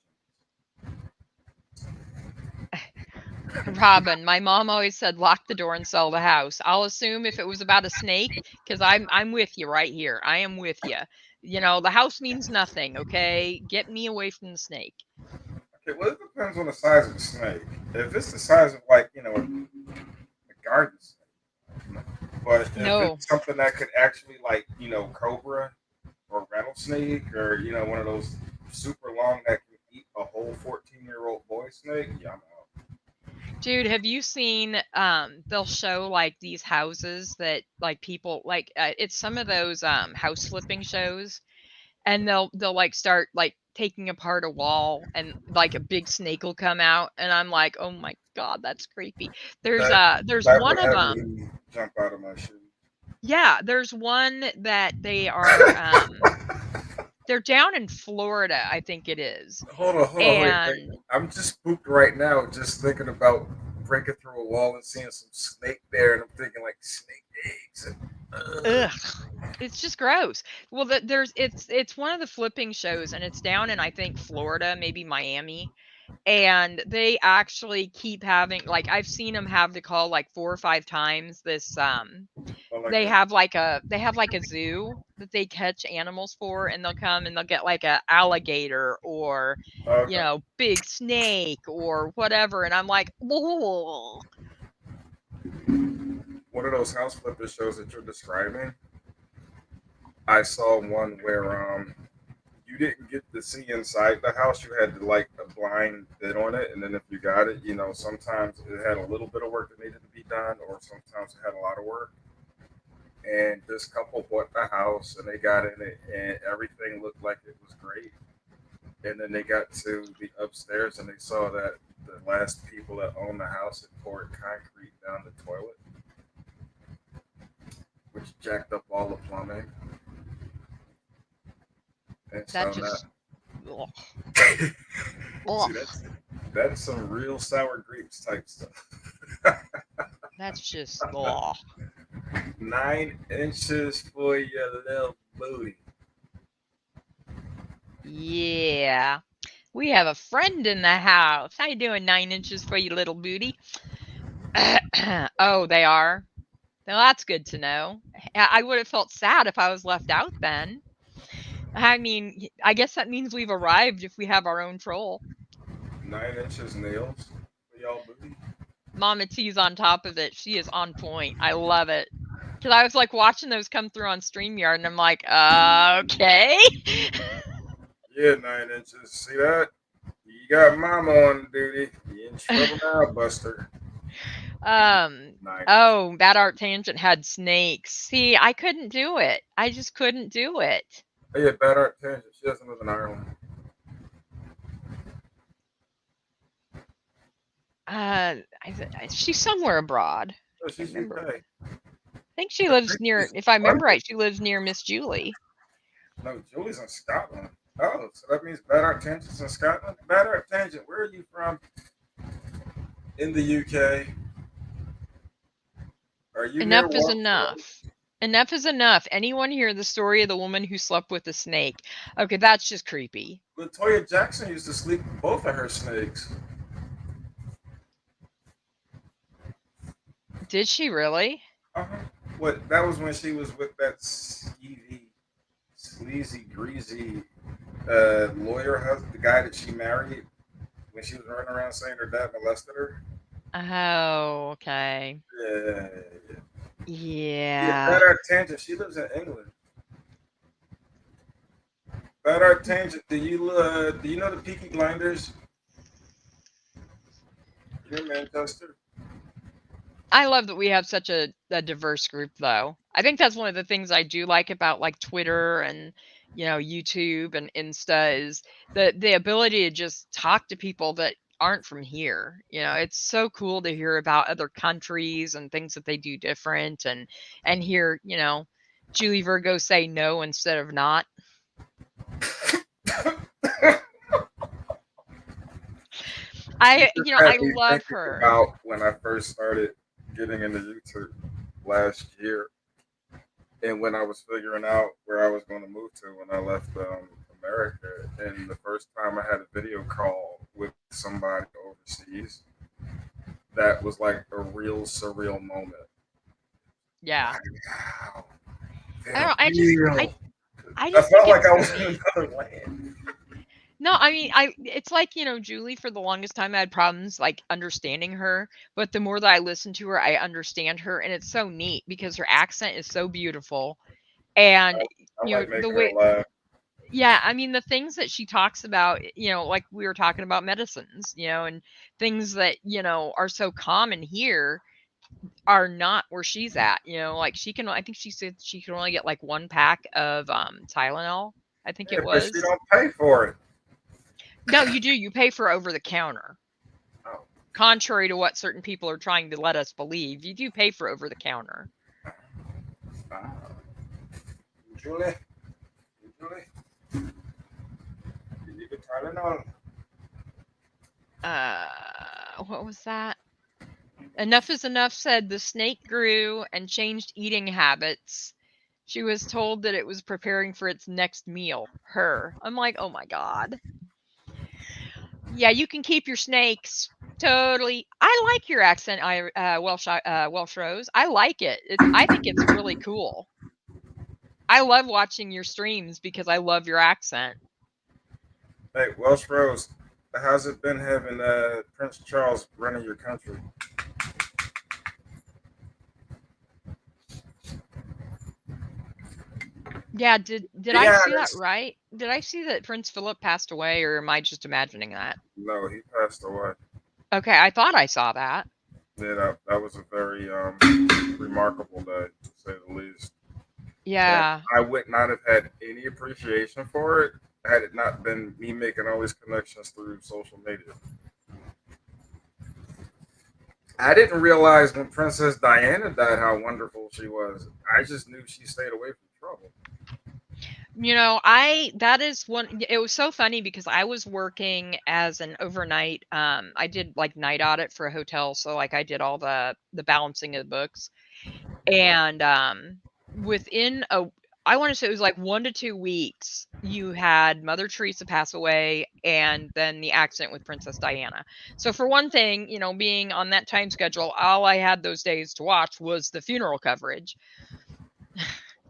Robin, my mom always said lock the door and sell the house. I'll assume if it was about a snake, because I'm with you right here. I am with you. The house means nothing, okay? Get me away from the snake. Okay, well, it depends on the size of the snake. If it's the size of, like, a garden snake, but if No. it's something that could actually, like, cobra or rattlesnake or one of those super long that can eat a whole 14-year-old boy snake, yeah, I'm out. Dude, have you seen they'll show like these houses that like people like it's some of those house flipping shows and they'll like start like taking apart a wall and like a big snake will come out and I'm like, "Oh my God, that's creepy." There's That uh there's that one would of have them. me jump out of my shoes. Yeah, there's one that they're down in Florida, I think it is. Hold on, wait. And I'm just spooked right now just thinking about breaking through a wall and seeing some snake there, and I'm thinking like snake eggs. ugh, it's just gross. Well, it's one of the flipping shows, and it's down in I think Florida, maybe Miami, and they actually keep having like I've seen them have to call like 4 or 5 times. I like They that. have like a zoo that they catch animals for, and they'll come and they'll get like a alligator or Okay. big snake or whatever, and I'm like, whoa. One of those house flipper shows that you're describing, I saw one where you didn't get to see inside the house. You had to like a blind bid on it, and then if you got it, sometimes it had a little bit of work that needed to be done, or sometimes it had a lot of work. And this couple bought the house, and they got in it, and everything looked like it was great. And then they got to the upstairs, and they saw that the last people that owned the house had poured concrete down the toilet, which jacked up all the plumbing. And That so now, just ugh, see, ugh, that's some real sour grapes type stuff. that's just ugh. 9 inches for your little booty. Yeah. We have a friend in the house. How you doing, 9 inches for you little booty? Oh, they are? Well, that's good to know. I would have felt sad if I was left out then. I mean, I guess that means we've arrived if we have our own troll. 9 inches nails for y'all booty. Mama T's on top of it. She is on point. I love it. Because I was like watching those come through on StreamYard and I'm like, okay. Yeah, 9 inches. See that? You got mama on duty. You in trouble now, Buster. 9 inches. Oh, Bad Art Tangent had snakes. See, I couldn't do it. I just couldn't do it. Oh, yeah, bad art tangent. She doesn't live in Ireland. She's somewhere abroad. Oh, she's remember. UK. I think she lives near, if I remember right, she lives near Miss Julie. No, Julie's in Scotland. Oh, so that means Bad Art Tangent's in Scotland? Bad Art Tangent, where are you from? In the UK. Are you Enough near is Watford? enough. Enough is enough. Anyone hear the story of the woman who slept with a snake? Okay, that's just creepy. Latoya Jackson used to sleep with both of her snakes. Did she really? Uh-huh. What? That was when she was with that sleazy, greasy lawyer husband, the guy that she married when she was running around saying her dad molested her. Oh, okay. Yeah. Yeah. Bad Art Tangent. She lives in England. Bad Art Tangent. Do you know the Peaky Blinders? You're in Manchester. I love that we have such a diverse group, though. I think that's one of the things I do like about like Twitter and YouTube and Insta is the ability to just talk to people that aren't from here. It's so cool to hear about other countries and things that they do different and hear Julie Virgo say no instead of not. I love her. About when I first started getting into YouTube last year, and when I was figuring out where I was going to move to when I left America, and the first time I had a video call with somebody overseas, that was like a real surreal moment. Yeah. Wow. I felt like I was in another land. No, I mean, it's like, Julie, for the longest time, I had problems like understanding her. But the more that I listen to her, I understand her. And it's so neat because her accent is so beautiful. And, the way, yeah, I mean, the things that she talks about, like we were talking about medicines, and things that, are so common here are not where she's at. Like I think she said she can only get like 1 pack of Tylenol, I think it was. But she don't pay for it. No, you do. You pay for over the counter. Oh. Contrary to what certain people are trying to let us believe, you do pay for over the counter. Julie, you need the Tylenol. What was that? Enough is Enough said the snake grew and changed eating habits. She was told that it was preparing for its next meal. Her. I'm like, oh my God. Yeah, you can keep your snakes. Totally. I like your accent, Welsh Rose. I like it. I think it's really cool. I love watching your streams because I love your accent. Hey, Welsh Rose, how's it been having Prince Charles running your country? Yeah, did I see that right? Did I see that Prince Philip passed away, or am I just imagining that? No, he passed away. Okay, I thought I saw that. Yeah, that was a very remarkable day, to say the least. Yeah. And I would not have had any appreciation for it had it not been me making all these connections through social media. I didn't realize when Princess Diana died how wonderful she was. I just knew she stayed away from trouble. That is one, it was so funny because I was working as an overnight, I did like night audit for a hotel. So like I did all the balancing of the books and, within I want to say it was like 1 to 2 weeks, you had Mother Teresa pass away and then the accident with Princess Diana. So for one thing, being on that time schedule, all I had those days to watch was the funeral coverage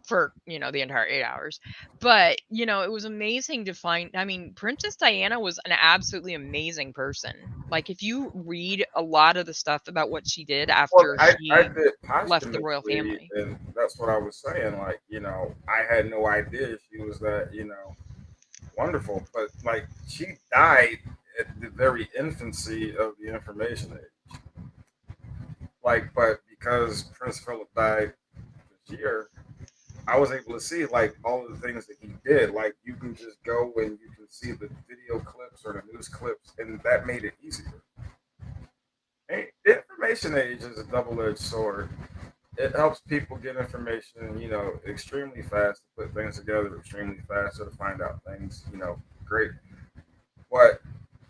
for, the entire 8 hours. But, it was amazing to find. I mean, Princess Diana was an absolutely amazing person. Like, if you read a lot of the stuff about what she did Well, after I she did left the royal posthumously, family. and that's what I was saying. Like, I had no idea she was that, wonderful. But like, she died at the very infancy of the information age. Like, but because Prince Philip died this year, I was able to see like all of the things that he did. Like, you can just go and you can see the video clips or the news clips, and that made it easier. The information age is a double-edged sword. It helps people get information, extremely fast, to put things together extremely fast, or to find out things, great. But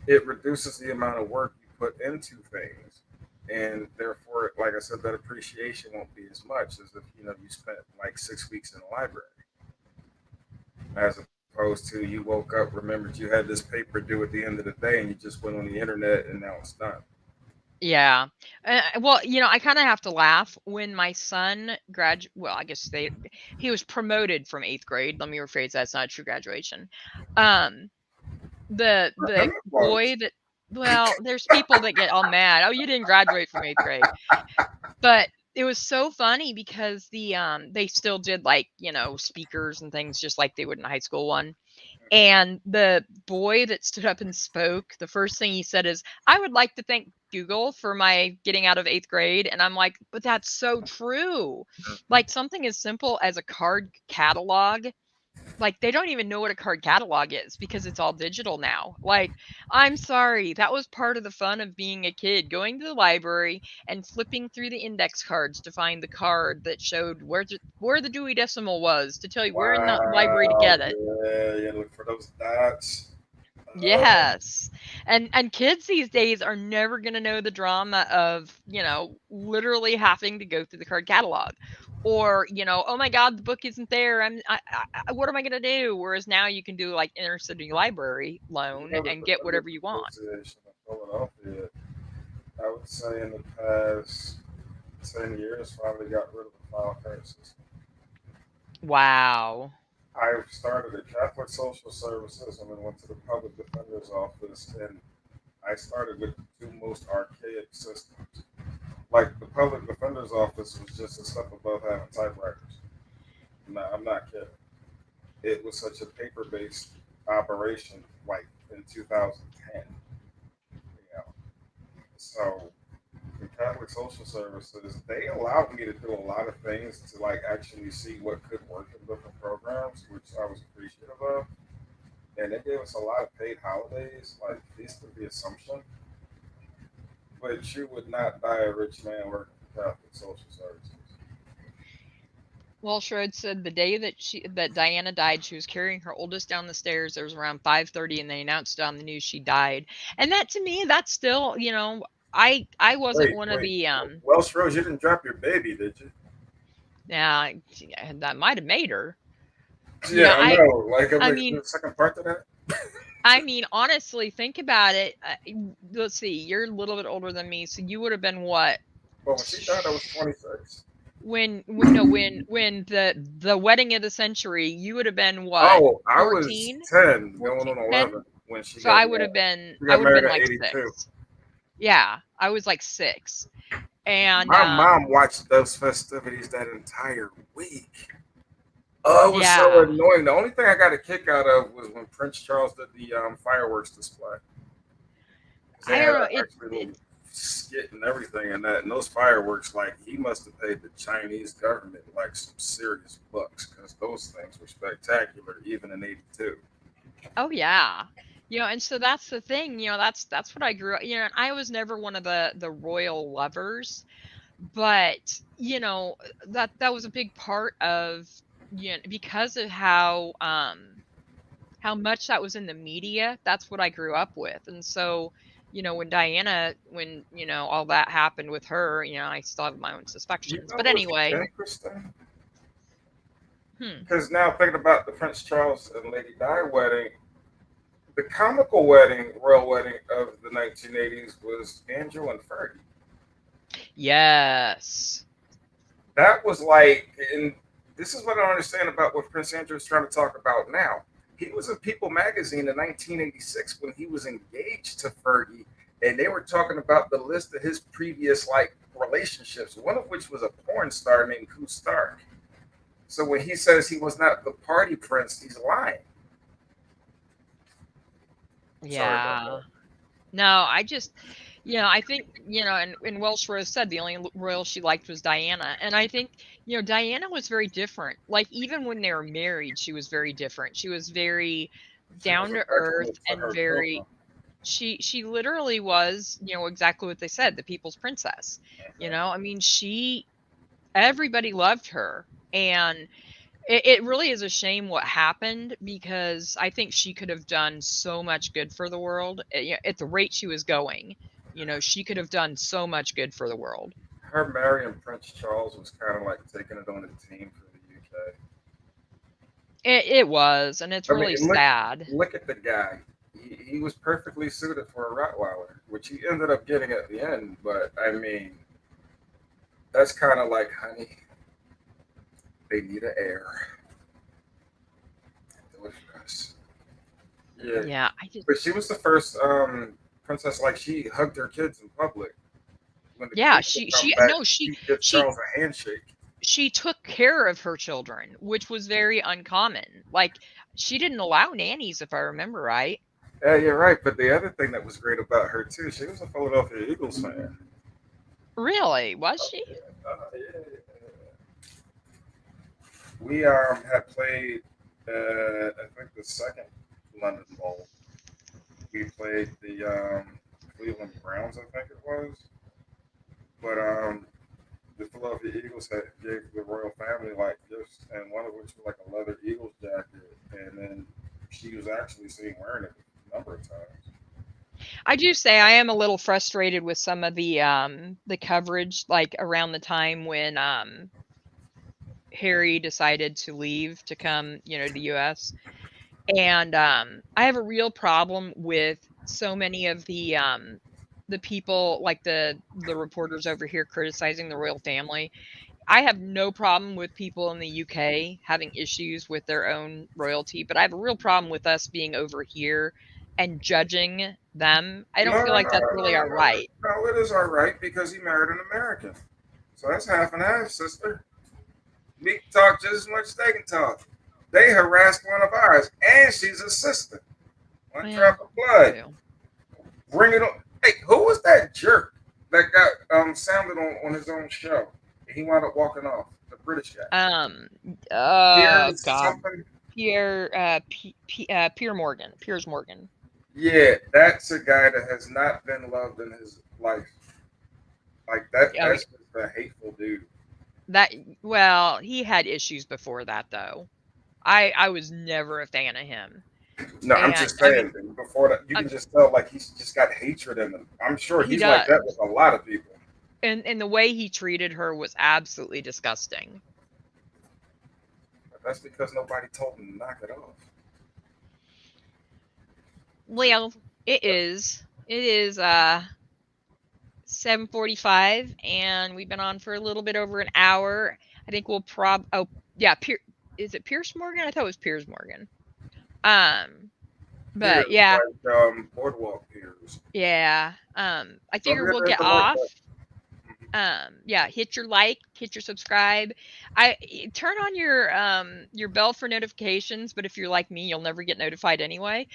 it reduces the amount of work you put into things, and therefore, like I said, that appreciation won't be as much as if you spent like 6 weeks in the library, as opposed to you woke up, remembered you had this paper due at the end of the day, and you just went on the internet, and now it's done. Yeah. Well, I kind of have to laugh when my son well, I guess he was promoted from 8th grade. Let me rephrase that. It's not a true graduation. Um, the boy that, well, there's people that get all mad. Oh, you didn't graduate from 8th grade. But it was so funny because they still did like, speakers and things just like they would in a high school one. And the boy that stood up and spoke, the first thing he said is, "I would like to thank Google for my getting out of 8th grade." And I'm like, but that's so true. Like, something as simple as a card catalog, like, they don't even know what a card catalog is because it's all digital now. Like, I'm sorry, that was part of the fun of being a kid, going to the library and flipping through the index cards to find the card that showed where the Dewey Decimal was, to tell you where in the library to Wow, get it. yeah, look for those dots. Yes. And kids these days are never going to know the drama of, literally having to go through the card catalog, or, oh my god, the book isn't there. What am I going to do? Whereas now you can do like intercity library loan The and get Defenders whatever you want. Association of Philadelphia, I would say in the past 10 years, finally got rid of the file curses. Wow. I started at Catholic Social Services and then went to the Public Defender's Office, and I started with the two most archaic systems. Like, the Public Defender's Office was just a step above having typewriters. No, I'm not kidding. It was such a paper-based operation, like in 2010. You know, so the Catholic Social Services, they allowed me to do a lot of things to like actually see what could work in different programs, which I was appreciative of. And they gave us a lot of paid holidays, like Feast of the Assumption. But you would not buy a rich man working for Catholic Social Services. Well, Shrod said the day that Diana died, she was carrying her oldest down the stairs. It was around 5:30, and they announced it on the news she died. And that, to me, that's still, I wasn't Wait, one of wait. the Welsh Rose, you didn't drop your baby, did you? yeah, that might have made her. Yeah, I I know. Like, I'm I like, mean the second part to that? honestly, think about it. Let's see, you're a little bit older than me, so you would have been what? Well, when she died, I was 26. When the wedding of the century, you would have been what? Oh, I was 14? 10 going 14, on 10? 11 when she So got I would married. have been She I got would have married been in like 82. 6. Yeah, I was like 6. And My mom watched those festivities that entire week. Oh, it was so yeah. annoying. The only thing I got a kick out of was when Prince Charles did the fireworks display. Because they I had don't know. actually a little skit and everything in that. And those fireworks, like, he must have paid the Chinese government like some serious bucks because those things were spectacular, even in 82. Oh yeah. And so that's the thing, that's what I grew up, and I was never one of the royal lovers, but that was a big part of, because of how much that was in the media. That's what I grew up with. And so, when all that happened with her, I still have my own You suspicions. know But what's anyway, interesting? Hmm. Because now thinking about the Prince Charles and Lady Di wedding, the comical wedding, royal wedding of the 1980s was Andrew and Fergie. Yes. That was like, and this is what I don't understand about what Prince Andrew is trying to talk about now. He was in People magazine in 1986 when he was engaged to Fergie, and they were talking about the list of his previous like relationships, one of which was a porn star named Koo Stark. So when he says he was not the party prince, he's lying. Sorry about Yeah. that. No, I just, I think, and Welsh Rose said the only royal she liked was Diana. And I think, Diana was very different. Like, even when they were married, she was very different. She was very She was down to earth affectionate to and her very, children. she literally was, exactly what they said, the people's princess. I mean, everybody loved her. And it really is a shame what happened because I think she could have done so much good for the world at the rate she was going. She could have done so much good for the world. Her marrying Prince Charles was kind of like taking it on the team for the UK. It was, and it's I mean, really sad. look at the guy. He was perfectly suited for a Rottweiler, which he ended up getting at the end. But I mean, that's kind of like, honey, they need an heir. Do it for us. Yeah, Yeah, I just but she was the first princess. Like she hugged her kids in public. When the yeah, Queen would come she back, no, she'd give she Charles a handshake. she took care of her children, which was very uncommon. Like she didn't allow nannies if I remember right. Yeah, you're right. But the other thing that was great about her too, she was a Philadelphia Eagles fan. Really? Was she? Yeah. We had played, I think the second London Bowl. We played the Cleveland Browns, I think it was. But the Philadelphia Eagles had gave the royal family like gifts, and one of which was like a leather Eagles jacket, and then she was actually seen wearing it a number of times. I do say I am a little frustrated with some of the coverage like around the time when Harry decided to leave to come, to the US. And I have a real problem with so many of the people like the reporters over here criticizing the royal family. I have no problem with people in the UK having issues with their own royalty, but I have a real problem with us being over here and judging them. I No, don't no, feel no, like that's no, no, really no, our no, no. right. No, it is all right because he married an American. So that's half and half, sister. We can talk just as much as they can talk. They harassed one of ours, and she's a sister. One Yeah, drop of blood. too. Bring it on. Hey, who was that jerk that got sounded on his own show? He wound up walking off. The British guy. Um, Piers God, something. Piers Morgan. Yeah, that's a guy that has not been loved in his life. Like that. Oh, That's just a hateful dude. that well, he had issues before that though. I was never a fan of him, No, I'm and just I mean, saying. Before that, you can just tell like he's just got hatred in him. I'm sure he he's like does, that with a lot of people. and the way he treated her was absolutely disgusting. But that's because nobody told him to knock it off. Well, it is 7:45, and we've been on for a little bit over an hour. I think we'll oh yeah, is it Pierce Morgan? I thought it was Piers Morgan. Um, but Piers, yeah, like boardwalk piers. yeah. I Don't figure forget we'll to hit get the like off. button. Yeah, hit your like, hit your subscribe. Turn on your bell for notifications, but if you're like me, you'll never get notified anyway.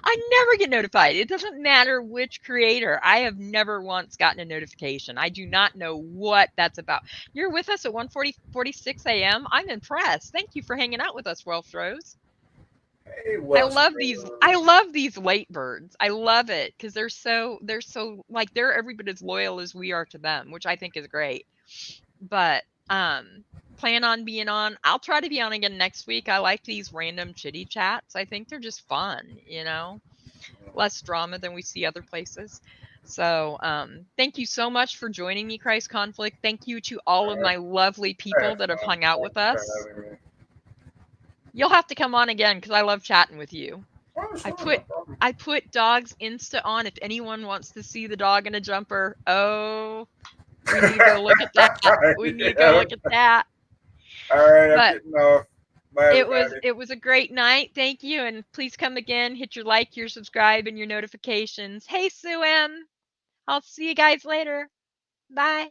I never get notified. It doesn't matter which creator. I have never once gotten a notification. I do not know what that's about. You're with us at 1:46 a.m. I'm impressed. Thank you for hanging out with us, Welsh Rose. Hey, I Welsh love these I Bros. love these late birds. I love it because they're so like they're every bit as loyal as we are to them, which I think is great. But plan on being on. I'll try to be on again next week. I like these random chitty chats. I think they're just fun. Less drama than we see other places. So thank you so much for joining me, ChristConflict. Thank you to all of my lovely people that have hung out with us. You'll have to come on again because I love chatting with you. Oh, sure, I put Dogs Insta on if anyone wants to see the dog in a jumper. Oh, we need to go look at that. We need to go look at that. All right, I'm But getting off. Bye, everybody. it was a great night. Thank you, and please come again. Hit your like, your subscribe, and your notifications. Hey, Sue M. I'll see you guys later. Bye.